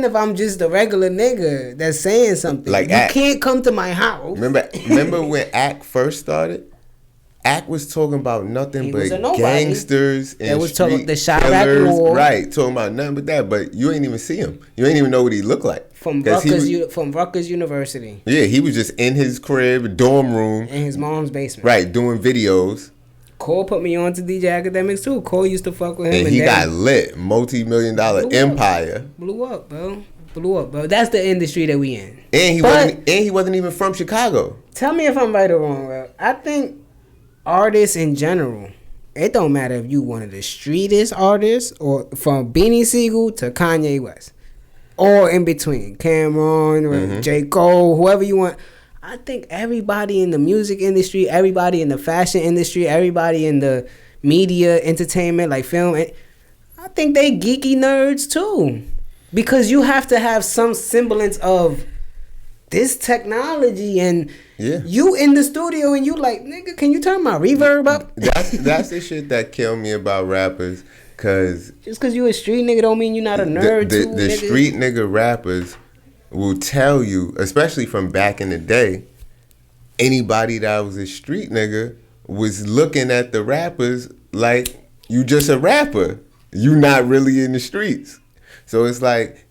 if I'm just a regular nigga that's saying something, like you can't come to my house. Remember when Ack first started? Ack was talking about nothing but gangsters and was street the Chirac War. Right, talking about nothing but that. But you ain't even see him. You ain't even know what he looked like. From Rutgers University. Yeah, he was just in his crib, dorm room. In his mom's basement. Right, doing videos. Cole put me on to DJ Academics too. Cole used to fuck with him. And he got lit. Multi-million-dollar empire. Blew up, bro. That's the industry that we in. And he wasn't even from Chicago. Tell me if I'm right or wrong, bro. I think artists in general, it don't matter if you one of the streetest artists or from Beanie Siegel to Kanye West or in between, Cameron, J. Cole, whoever you want. I think everybody in the music industry, everybody in the fashion industry, everybody in the media, entertainment, like film, I think they geeky nerds too, because you have to have some semblance of this technology, and you in the studio and you like, nigga, can you turn my reverb up? That's the shit that killed me about rappers. Cause just cause you a street nigga don't mean you not a nerd too. The street nigga rappers will tell you, especially from back in the day, anybody that was a street nigga was looking at the rappers like you just a rapper. You not really in the streets. So it's like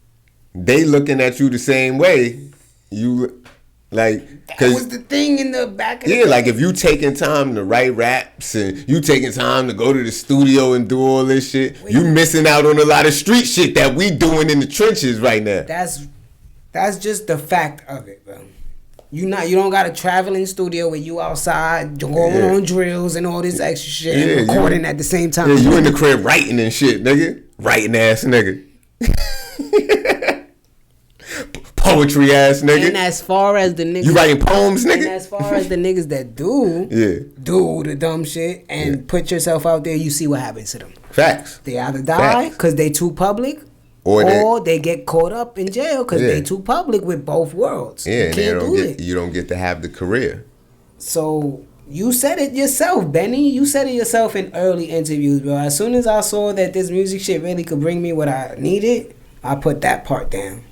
they looking at you the same way. You like that was the thing in the back of the day. like if you taking time to write raps and you taking time to go to the studio and do all this shit, you missing out on a lot of street shit that we doing in the trenches right now. That's just the fact of it, bro. You don't got a traveling studio where you outside going on drills and all this extra shit and recording at the same time. Yeah, you in the crib writing and shit, nigga. Writing ass nigga. Poetry ass nigga. And as far as the niggas, you writing poems, nigga. And as far as the niggas that do the dumb shit and put yourself out there, you see what happens to them. Facts. They either die because they too public, or they get caught up in jail because they too public with both worlds. Yeah, and you don't get to have the career. So you said it yourself, Benny. You said it yourself in early interviews, bro. As soon as I saw that this music shit really could bring me what I needed, I put that part down.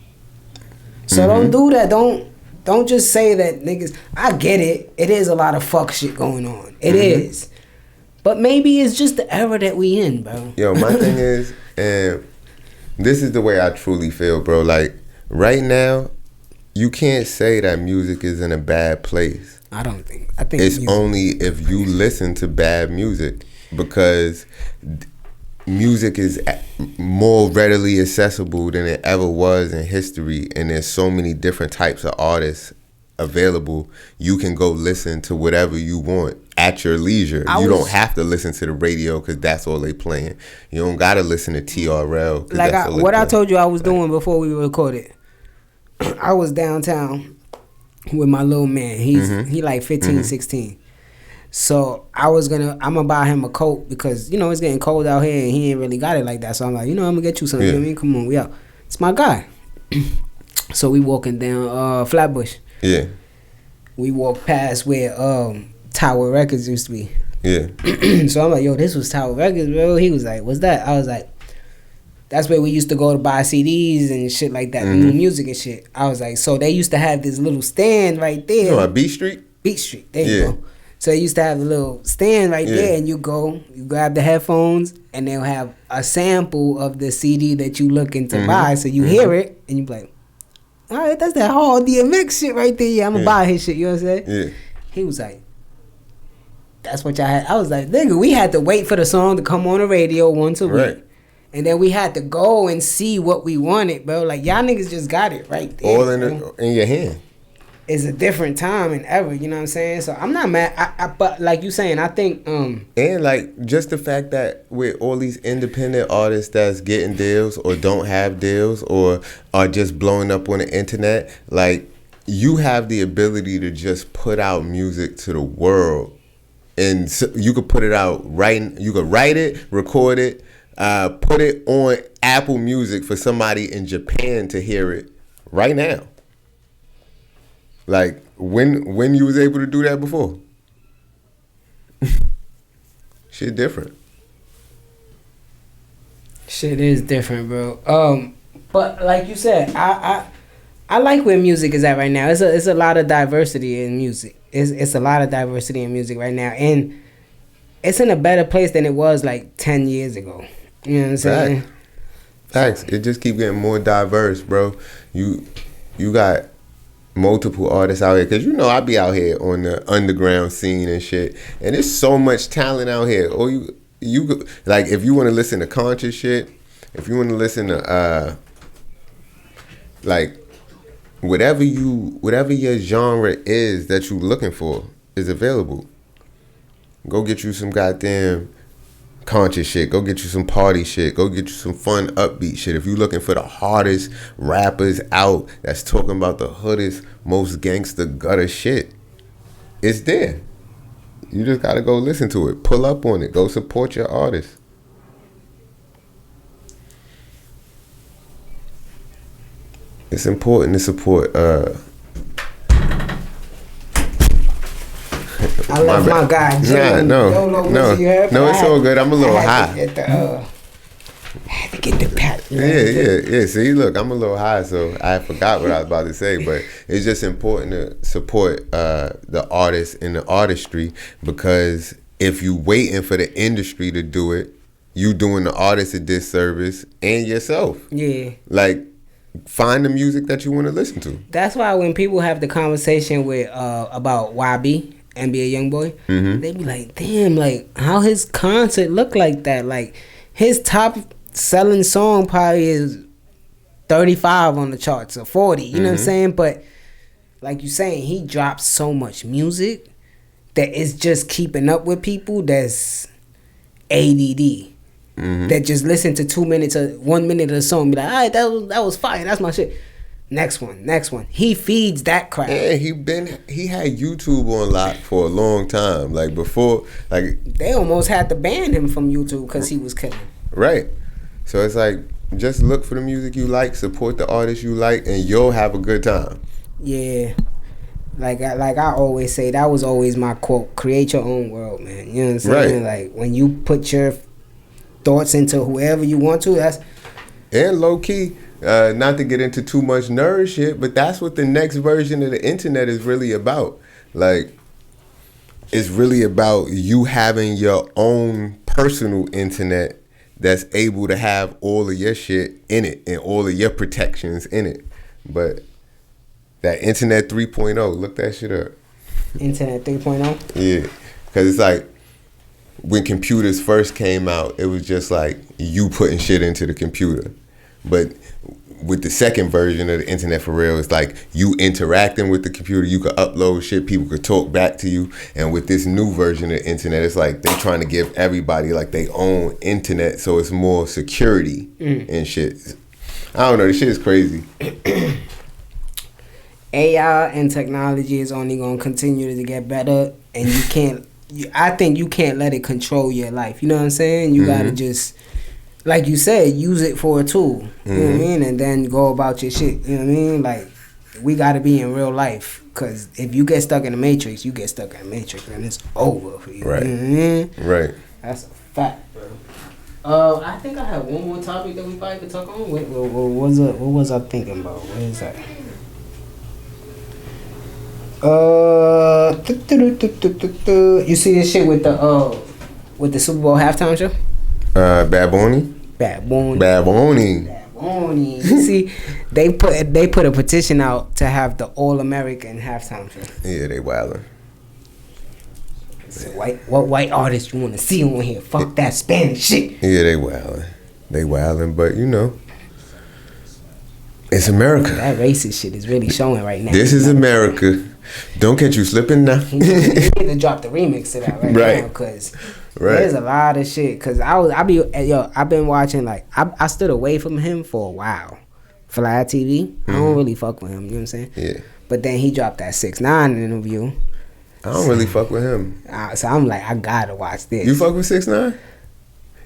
So don't do that. Don't just say that niggas. I get it. It is a lot of fuck shit going on. It is. But maybe it's just the era that we in, bro. Yo, my thing is, and this is the way I truly feel, bro. Like, right now, you can't say that music is in a bad place. I think it's only if you listen to bad music, because music is more readily accessible than it ever was in history, and there's so many different types of artists available. You can go listen to whatever you want at your leisure. You don't have to listen to the radio because that's all they playing. You don't gotta listen to TRL. Like I told you I was doing before we recorded. I was downtown with my little man. He like 15, 16. So I'm gonna buy him a coat because, it's getting cold out here and he ain't really got it like that. So I'm like, I'm gonna get you something. You know what I mean? Come on, we out. It's my guy. So we walking down Flatbush. Yeah. We walked past where Tower Records used to be. Yeah. So I'm like, yo, this was Tower Records, bro. He was like, what's that? I was like, that's where we used to go to buy CDs and shit like that, new music and shit. I was like, so they used to have this little stand right there. You know, Beat Street? Beat Street, there you go. So they used to have a little stand right there, and you grab the headphones, and they'll have a sample of the CD that you looking to buy. So you hear it, and you be like, all right, that's that hard DMX shit right there. Yeah, I'm going to buy his shit, you know what I'm saying? Yeah. He was like, that's what y'all had. I was like, nigga, we had to wait for the song to come on the radio once a week. And then we had to go and see what we wanted, bro. Like, y'all niggas just got it right there. All in your hand. It's a different time and ever, you know what I'm saying? So I'm not mad. But like you saying, I think... And like, just the fact that with all these independent artists that's getting deals or don't have deals or are just blowing up on the internet, like, you have the ability to just put out music to the world. And so you could put it out you could write it, record it, put it on Apple Music for somebody in Japan to hear it right now. Like, when you was able to do that before? Shit different. Shit is different, bro. But like you said, I like where music is at right now. It's a lot of diversity in music. It's a lot of diversity in music right now, and it's in a better place than it was like 10 years ago. You know what I'm saying? Facts. It just keep getting more diverse, bro. You got multiple artists out here, because I be out here on the underground scene and shit, and there's so much talent out here. Or you like, if you want to listen to conscious shit, if you want to listen to like whatever your genre is that you looking for is available. Go get you some goddamn conscious shit. Go get you some party shit. Go get you some fun upbeat shit. If you looking for the hardest rappers out that's talking about the hoodest, most gangster gutter shit, it's there. You just gotta go listen to it. Pull up on it. Go support your artist. It's important to support I love my guy Jay. No, it's all good. I'm a little high. get the pat. Yeah. See, look, I'm a little high, so I forgot what I was about to say, but it's just important to support the artists and the artistry, because if you waiting for the industry to do it, you doing the artist a disservice and yourself. Yeah. Like, find the music that you want to listen to. That's why when people have the conversation with about YB, NBA YoungBoy, they be like, damn, like, how his concert look like that? Like, his top selling song probably is 35 on the charts or 40, you know what I'm saying? But like you saying, he drops so much music that it's just keeping up with people that's ADD. That just listen to 2 minutes or 1 minute of the song, be like, all right, that was fire, that's my shit. Next one. He feeds that crowd. Yeah, he had YouTube on lock for a long time. Like, before, like, they almost had to ban him from YouTube because he was killing. Right. So it's like, just look for the music you like, support the artists you like, and you'll have a good time. Yeah. Like I always say, that was always my quote, create your own world, man. You know what I'm saying? Right. Like, when you put your thoughts into whoever you want to, that's... And low-key, not to get into too much nerd shit, but that's what the next version of the internet is really about. Like, it's really about you having your own personal internet that's able to have all of your shit in it and all of your protections in it. But that Internet 3.0, look that shit up. Internet 3.0? Yeah, because it's like, when computers first came out, it was just like you putting shit into the computer. But with the second version of the internet for real, it's like you interacting with the computer, you could upload shit, people could talk back to you. And with this new version of the internet, it's like they trying to give everybody like their own internet, so it's more security and shit. I don't know, this shit is crazy. AI and technology is only going to continue to get better, and I think you can't let it control your life. You know what I'm saying? You got to just, like you said, use it for a tool. You know what I mean? And then go about your shit. You know what I mean? Like, we got to be in real life. Because if you get stuck in the Matrix, you get stuck in the Matrix, and it's over for you. Right. You know what I mean? Right. That's a fact, bro. I think I have one more topic that we probably could talk on. What was I thinking about? What is that? You see this shit with the Super Bowl halftime show? Bad Bunny. You see, they put a petition out to have the All American halftime show. Yeah, they wildin'. So what white artists you want to see on here? Fuck that Spanish shit. Yeah, they wildin', but you know, it's America. That racist shit is really showing right now. This is America. Don't catch you slipping now. He need to drop the remix to that right now, because there's a lot of shit. Because I've been watching, like, I stood away from him for a while. Fly TV, I don't really fuck with him. You know what I'm saying? Yeah. But then he dropped that 6ix9ine interview. I don't really fuck with him. So I'm like, I gotta watch this. You fuck with 6ix9ine?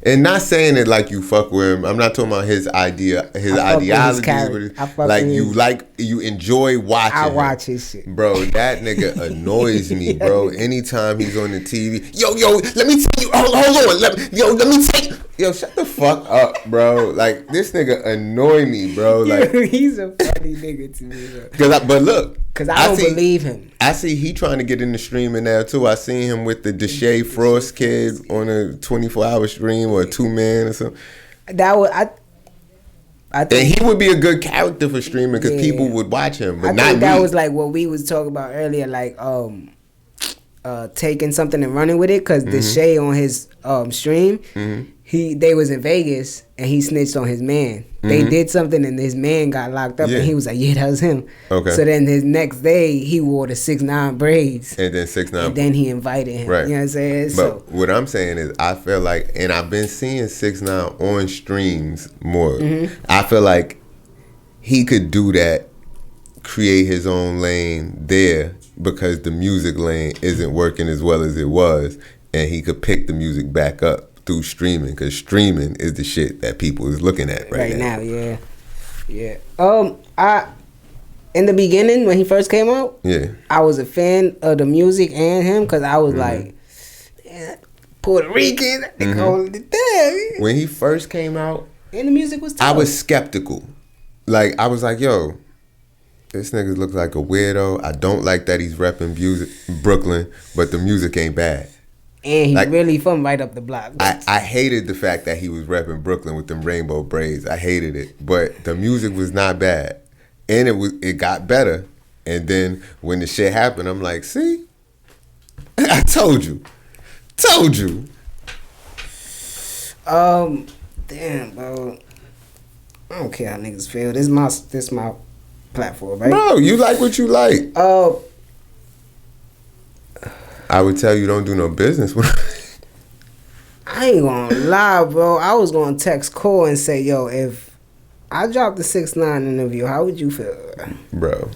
And not saying it like you fuck with him. I'm not talking about his ideology. You enjoy watching. I watch his shit, bro. That nigga annoys me, bro. Anytime he's on the TV, yo, let me tell you. Hold on, let me take. Yo, shut the fuck up, bro. Like, this nigga annoy me, bro. Like, he's a funny nigga to me, bro. But look. Because I don't believe him. I see he trying to get into streaming now, too. I seen him with the Deshae Frost kid on a 24-hour stream or a 2-man or something. That was... I think, and he would be a good character for streaming because people would watch him, but not me. That was like what we was talking about earlier, like taking something and running with it, because Deshae on his stream, they was in Vegas and he snitched on his man. They did something and his man got locked up and he was like, yeah, that was him. Okay. So then his next day he wore the 6ix9ine braids. And then 6ix9ine. And then he invited him. Right. You know what I'm saying? But what I'm saying is, I feel like, and I've been seeing 6ix9ine on streams more. I feel like he could do that, create his own lane there, because the music lane isn't working as well as it was, and he could pick the music back up through streaming, because streaming is the shit that people is looking at right now. Yeah. In the beginning, when he first came out, I was a fan of the music and him, because I was like, Puerto Rican. When he first came out, And the music was tough. I was skeptical. Like, I was like, yo, this nigga looks like a weirdo. I don't like that he's repping Brooklyn, but the music ain't bad. And he's like, really from right up the block. I hated the fact that he was repping Brooklyn with them rainbow braids. I hated it. But the music was not bad. And it got better. And then when the shit happened, I'm like, see? I told you. Damn, bro. I don't care how niggas feel. This my platform, right? Bro, you like what you like. I would tell you don't do no business with I ain't gonna lie, bro. I was gonna text Cole and say, yo, if I dropped the 6ix9ine interview, how would you feel? Bro.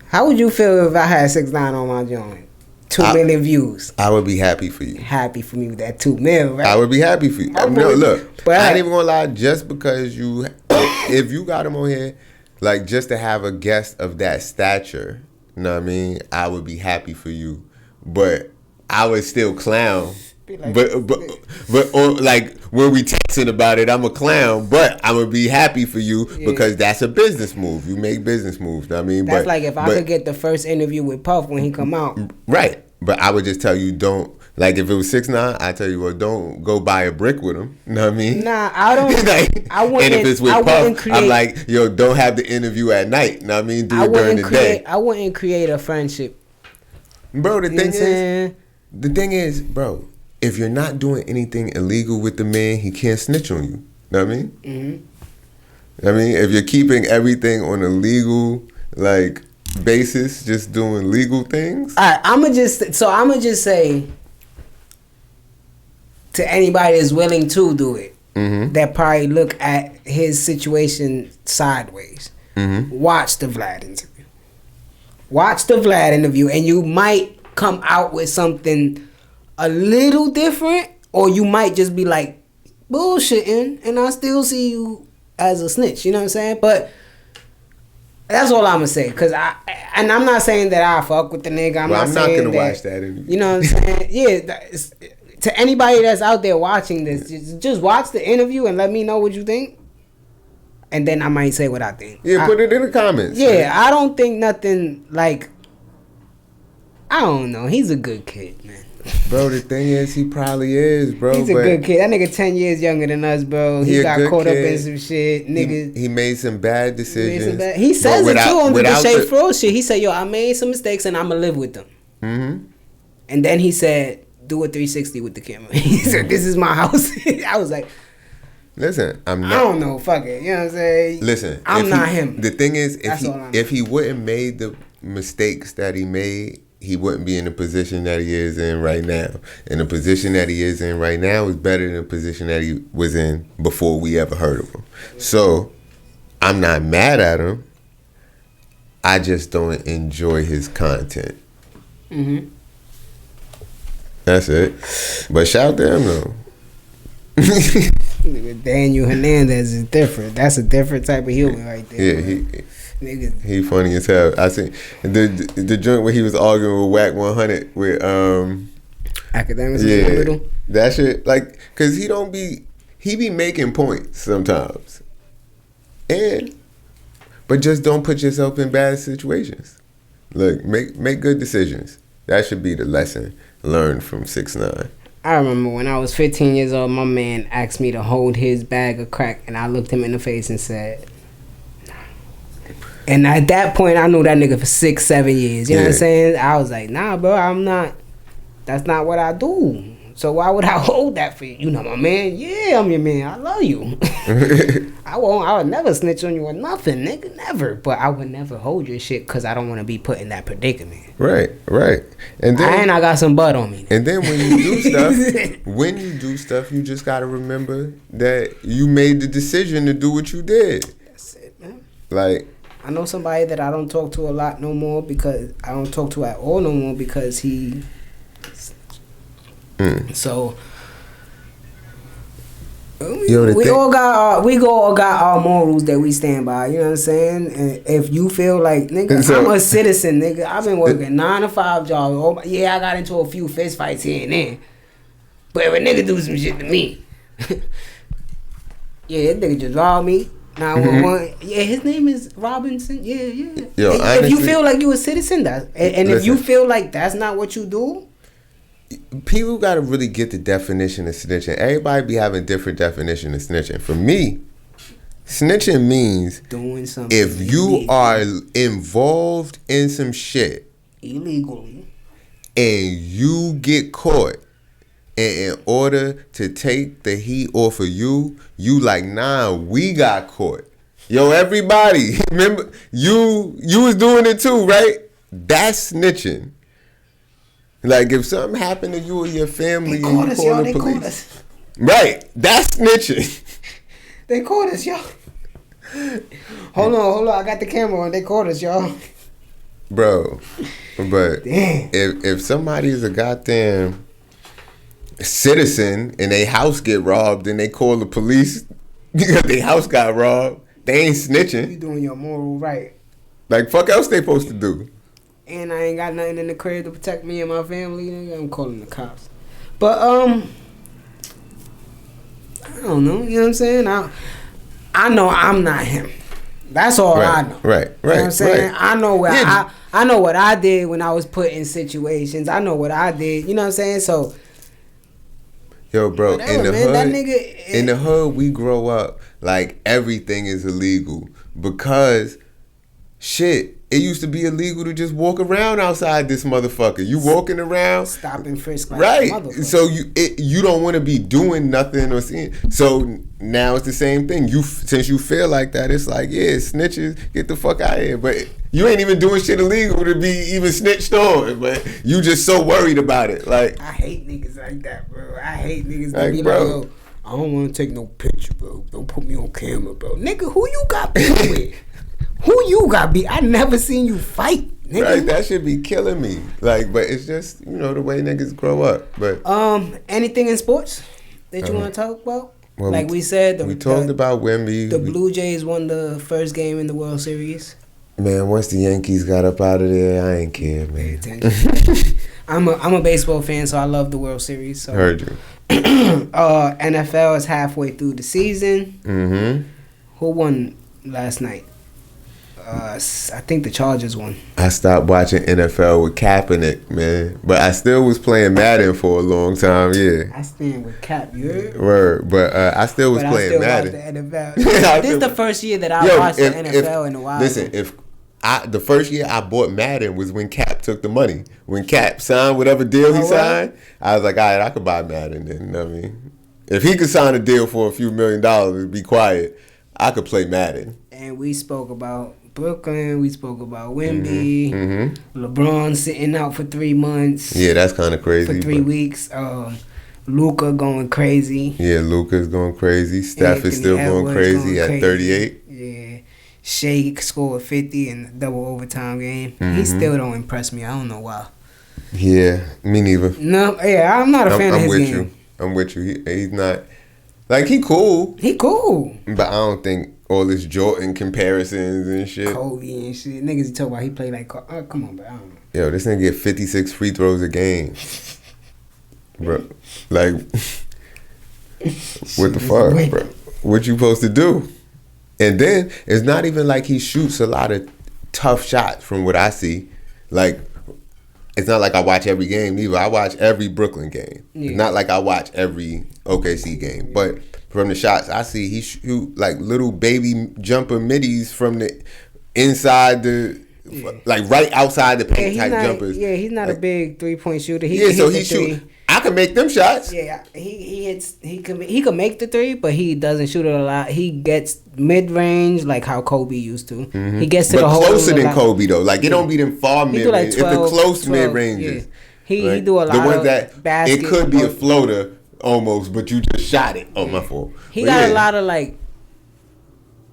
How would you feel if I had 6ix9ine on my joint? 2 million views. I would be happy for you. Happy for me with that 2 mil, right? I would be happy for you. No, look, but I ain't even gonna lie, just because if you got him on here, like just to have a guest of that stature, you know what I mean? I would be happy for you. But I would still clown. Like, but or like when we texting about it, I'm a clown, but I'm gonna be happy for you because that's a business move. You make business moves. I mean, that's like if I could get the first interview with Puff when he come out, right? But I would just tell you, don't, like if it was 6ix9ine, I tell you, well, don't go buy a brick with him. You know what I mean? Nah, I don't. Like, I wouldn't. And if it's with Puff, I'm like, yo, don't have the interview at night. You know what I mean? Do it during the day. I wouldn't create a friendship. Bro, the thing is, bro, if you're not doing anything illegal with the man, he can't snitch on you. You know what I mean? Mm-hmm. I mean, if you're keeping everything on a legal, like, basis, just doing legal things. All right, I'ma just say to anybody that's willing to do it, that probably look at his situation sideways. Watch the Vlad interview. Watch the Vlad interview, and you might come out with something a little different, or you might just be like bullshitting, and I still see you as a snitch. You know what I'm saying? But that's all I'm gonna say, and I'm not saying that I fuck with the nigga. I'm not gonna watch that interview. You know what I'm saying? Yeah. To anybody that's out there watching this, just watch the interview and let me know what you think. And then I might say what I think. Yeah, put it in the comments. Yeah, I don't think nothing like... I don't know. He's a good kid, man. Bro, the thing is, he probably is, bro. He's a good kid. That nigga 10 years younger than us, bro. He got caught up in some shit. Nigga, he made some bad decisions. He says it too on the Shade Fro shit. He said, yo, I made some mistakes and I'm going to live with them. Mm-hmm. And then he said, do a 360 with the camera. He said, this is my house. I was like... Listen, I'm not. I don't know. Fuck it. You know what I'm saying? Listen, I'm not him. The thing is, if he wouldn't made the mistakes that he made, he wouldn't be in the position that he is in right now. And the position that he is in right now is better than the position that he was in before we ever heard of him. So, I'm not mad at him. I just don't enjoy his content. Mm-hmm. That's it. But shout to him though. Daniel Hernandez is different. That's a different type of humor right there. Yeah, he funny as hell. I see the joint where he was arguing with Whack 100 with Academics in the middle. That shit, like, cause he be making points sometimes, but just don't put yourself in bad situations. Look, make good decisions. That should be the lesson learned from 6ix9ine. I remember when I was 15 years old, my man asked me to hold his bag of crack, and I looked him in the face and said, nah. And at that point, I knew that nigga for 6-7 years. You know what I'm saying? I was like, nah, bro, I'm not. That's not what I do. So why would I hold that for you? You know my man? Yeah, I'm your man. I love you. I would never snitch on you or nothing, nigga. Never. But I would never hold your shit because I don't want to be put in that predicament. Right. And then I got some butt on me. And then when you do stuff, you just gotta remember that you made the decision to do what you did. That's it, man. Like, I know somebody that I don't talk to a lot no more because I don't talk to at all no more because he. So we all got our morals that we stand by. You know what I'm saying? And if you feel like, nigga, I'm a citizen, nigga. I've been working 9 to 5 jobs. I got into a few fist fights here and there. But if a nigga do some shit to me, Yeah, that nigga just robbed me. 911. Yeah, his name is Robinson. Yeah. Yo, if honestly, you feel like you a citizen, and if you feel like that's not what you do, people got to really get the definition of snitching. Everybody be having different definition of snitching. For me, snitching means doing something if you are involved in some shit illegally and you get caught, and in order to take the heat off of you like, nah, we got caught. Yo, everybody, remember, you was doing it too, right? That's snitching. Like, if something happened to you or your family and you call the police. Right, that's snitching. They caught us, y'all. Hold on, I got the camera on. They caught us, y'all. Bro, but damn. if somebody's a goddamn citizen and their house get robbed and they call the police because their house got robbed, they ain't snitching. You doing your moral right. Like, fuck else they supposed to do? And I ain't got nothing in the crib to protect me and my family. I'm calling the cops. But I don't know. You know what I'm saying? I know I'm not him. That's all I know. Right. You know what I'm saying? Right. I know I know what I did when I was put in situations. I know what I did. You know what I'm saying? So, yo, bro, whatever, in the man, hood, that nigga, in the hood, we grow up like everything is illegal because shit. It used to be illegal to just walk around outside this motherfucker. You walking around, stop and frisk, like right? So you don't want to be doing nothing or seeing. So now it's the same thing. Since you feel like that, it's like, yeah, snitches, get the fuck out of here. But you ain't even doing shit illegal to be even snitched on. But you just so worried about it. Like, I hate niggas like that, bro. I hate niggas that be like, yo, I don't want to take no picture, bro. Don't put me on camera, bro. Nigga, who you got beef with? Who you got beat? I never seen you fight, nigga. Right, that should be killing me. Like, but it's just, the way niggas grow up. But anything in sports that you want to talk about? Well, like we said, we talked about Wemby. The Blue Jays won the first game in the World Series. Man, once the Yankees got up out of there, I ain't care, man. I'm a baseball fan, so I love the World Series. So. Heard you. NFL is halfway through the season. Mm-hmm. Who won last night? I think the Chargers won. I stopped watching NFL with Kaepernick, man. But I still was playing Madden for a long time, yeah. I stand with Cap, you heard? Word, but I still was playing Madden. I still watch the NFL. This is the first year that I watched the NFL in a while. Listen, the first year I bought Madden was when Cap took the money. When Cap signed whatever deal he signed, I was like, all right, I could buy Madden then. You know what I mean? If he could sign a deal for a few $1 million, be quiet, I could play Madden. And we spoke about Brooklyn, we spoke about Wemby, LeBron sitting out for 3 months. Yeah, that's kind of crazy. For 3 weeks. Luka going crazy. Yeah, Luka's going crazy. Steph is still going crazy at 38. Yeah. Shea scored 50 in the double overtime game. He still don't impress me. I don't know why. Yeah, me neither. No, yeah, I'm not a fan of his game. I'm with you. He's not. Like, he cool. He cool. But I don't think all this Jordan comparisons and shit. Kobe and shit. Niggas talk about he play like, come on, bro. I don't know. Yo, this nigga get 56 free throws a game. Bro, like, what the fuck, bro? What you supposed to do? And then, it's not even like he shoots a lot of tough shots from what I see. Like, it's not like I watch every game either. I watch every Brooklyn game. Yeah. It's not like I watch every OKC game. But from the shots I see, he shoot like little baby jumper middies from the inside like right outside the paint type jumpers. Yeah, he's not a big 3-point shooter. He shoot. I can make them shots. Yeah, he hits. He can make the three, but he doesn't shoot it a lot. He gets mid range like how Kobe used to. Mm-hmm. He gets to the hole closer than Kobe though. Like it don't be them far mid range. It's the close mid ranges. He do a lot. The ones that basket, it could be a floater almost, but you just shot it. Oh, my fault. He got a lot of like.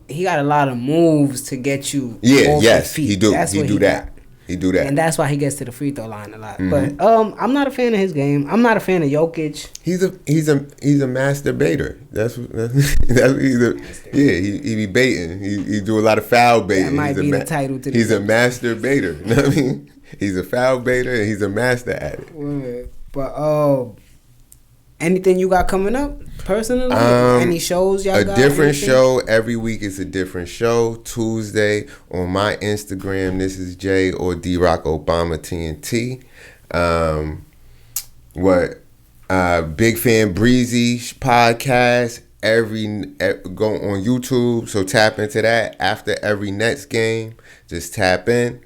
He got a lot of moves to get you. Yeah. Off Yes. your feet. He do. That's he do that. Got. He do that. And that's why he gets to the free throw line a lot. Mm-hmm. But I'm not a fan of his game. I'm not a fan of Jokic. He's a masturbator. That's he be baiting. He do a lot of foul baiting. That might be the title to He's a masturbator. You know what I mean? He's a foul baiter and he's a master at it. But anything you got coming up personally? Any shows y'all got? A different show every week is a different show. Tuesday on my Instagram, this is Jay or D-Rock Obama TNT. Big Fan Breezy podcast go on YouTube, so tap into that after every Nets game. Just tap in.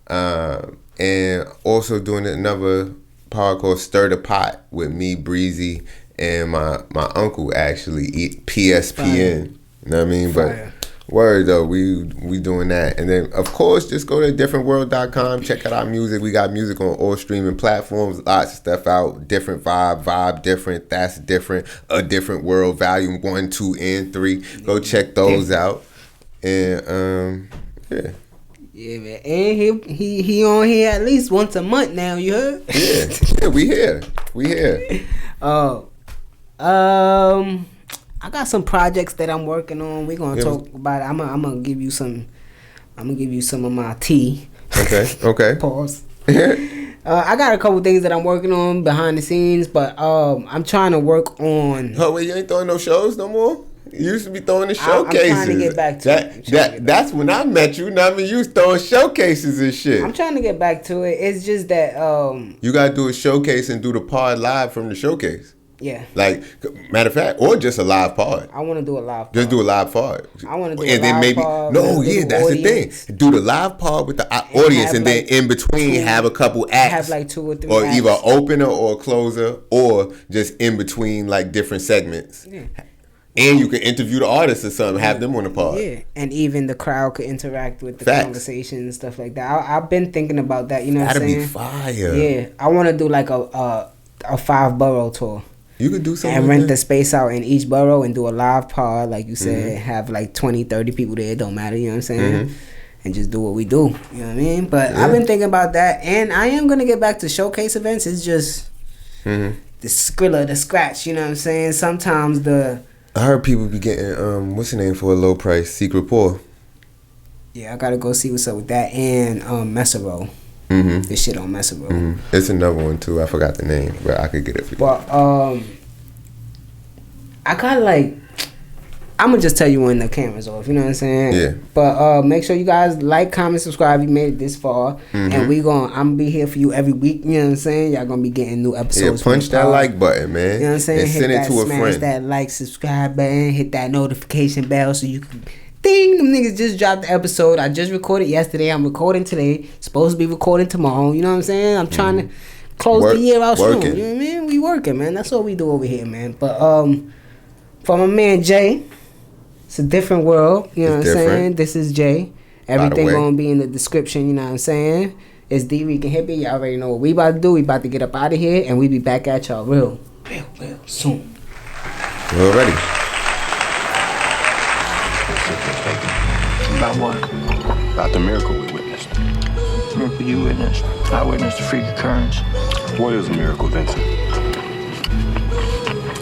And also doing another pod called Stir the Pot with me, Breezy, and my uncle actually, PSPN. Fire. You know what I mean? Fire. But word though, we doing that. And then of course just go to differentworld.com, check out our music. We got music on all streaming platforms, lots of stuff out. Different vibe different, that's different, A Different World, volume 1, 2, and 3. Go check those out. And yeah. Yeah, man. And he on here at least once a month now, you heard? Yeah, we here. I got some projects that I'm working on. We're gonna talk about it. I'm gonna give you some of my tea. Okay. Pause. I got a couple things that I'm working on behind the scenes, but I'm trying to work on. Oh wait, you ain't throwing no shows no more? You used to be throwing the showcases. I'm trying to get back to it. That's when I met you. Now I mean, you was throwing showcases and shit. I'm trying to get back to it. It's just that you gotta do a showcase and do the pod live from the showcase. Yeah. Like, matter of fact, or just a live pod. I want to do a live pod. Just do a live pod. I want to do and a then live maybe, pod. No, yeah, that's audience. The thing. Do the live pod with the audience, and then in between have a couple acts. Have like 2 or 3 or acts. Either opener or closer, or just in between like different segments. Yeah. And you can interview the artists or something, have them on the pod. Yeah, and even the crowd could interact with the conversation and stuff like that. I've been thinking about that, you know what I'm saying? That'd be fire. Yeah, I want to do like a 5-borough tour. You could do something and rent the space out in each borough and do a live pod, like you said, have like 20, 30 people there, it don't matter, you know what I'm saying? And just do what we do, you know what I mean? But I've been thinking about that, and I am going to get back to showcase events. It's just the skrilla, the scratch, you know what I'm saying? Sometimes I heard people be getting, what's the name for a low price? Secret Pour. Yeah, I got to go see what's up with that, and Messero. This shit on Messero. It's another one too. I forgot the name, but I could get it for you. But I got like, I'm gonna just tell you when the camera's off. You know what I'm saying? Yeah. But make sure you guys like, comment, subscribe. You made it this far, and I'm gonna be here for you every week. You know what I'm saying? Y'all gonna be getting new episodes. Yeah, punch that like button, man. You know what I'm saying? And send it to a friend. Smash that like, subscribe button. Hit that notification bell so you can. Ding! Them niggas just dropped the episode. I just recorded yesterday. I'm recording today. Supposed to be recording tomorrow. You know what I'm saying? I'm trying to close the year out strong. You know what I mean? We working, man. That's what we do over here, man. But for my man Jay, it's a different world. You know what I'm saying? This is Jay. Everything gonna be in the description. You know what I'm saying? It's Dricanhippie. Y'all already know what we about to do. We about to get up out of here, and we be back at y'all real soon. We're ready. About what? About the miracle we witnessed. The miracle you witnessed. I witnessed a freak occurrence. What is a miracle, Vincent?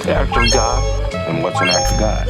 The act of God. And what's an act of God?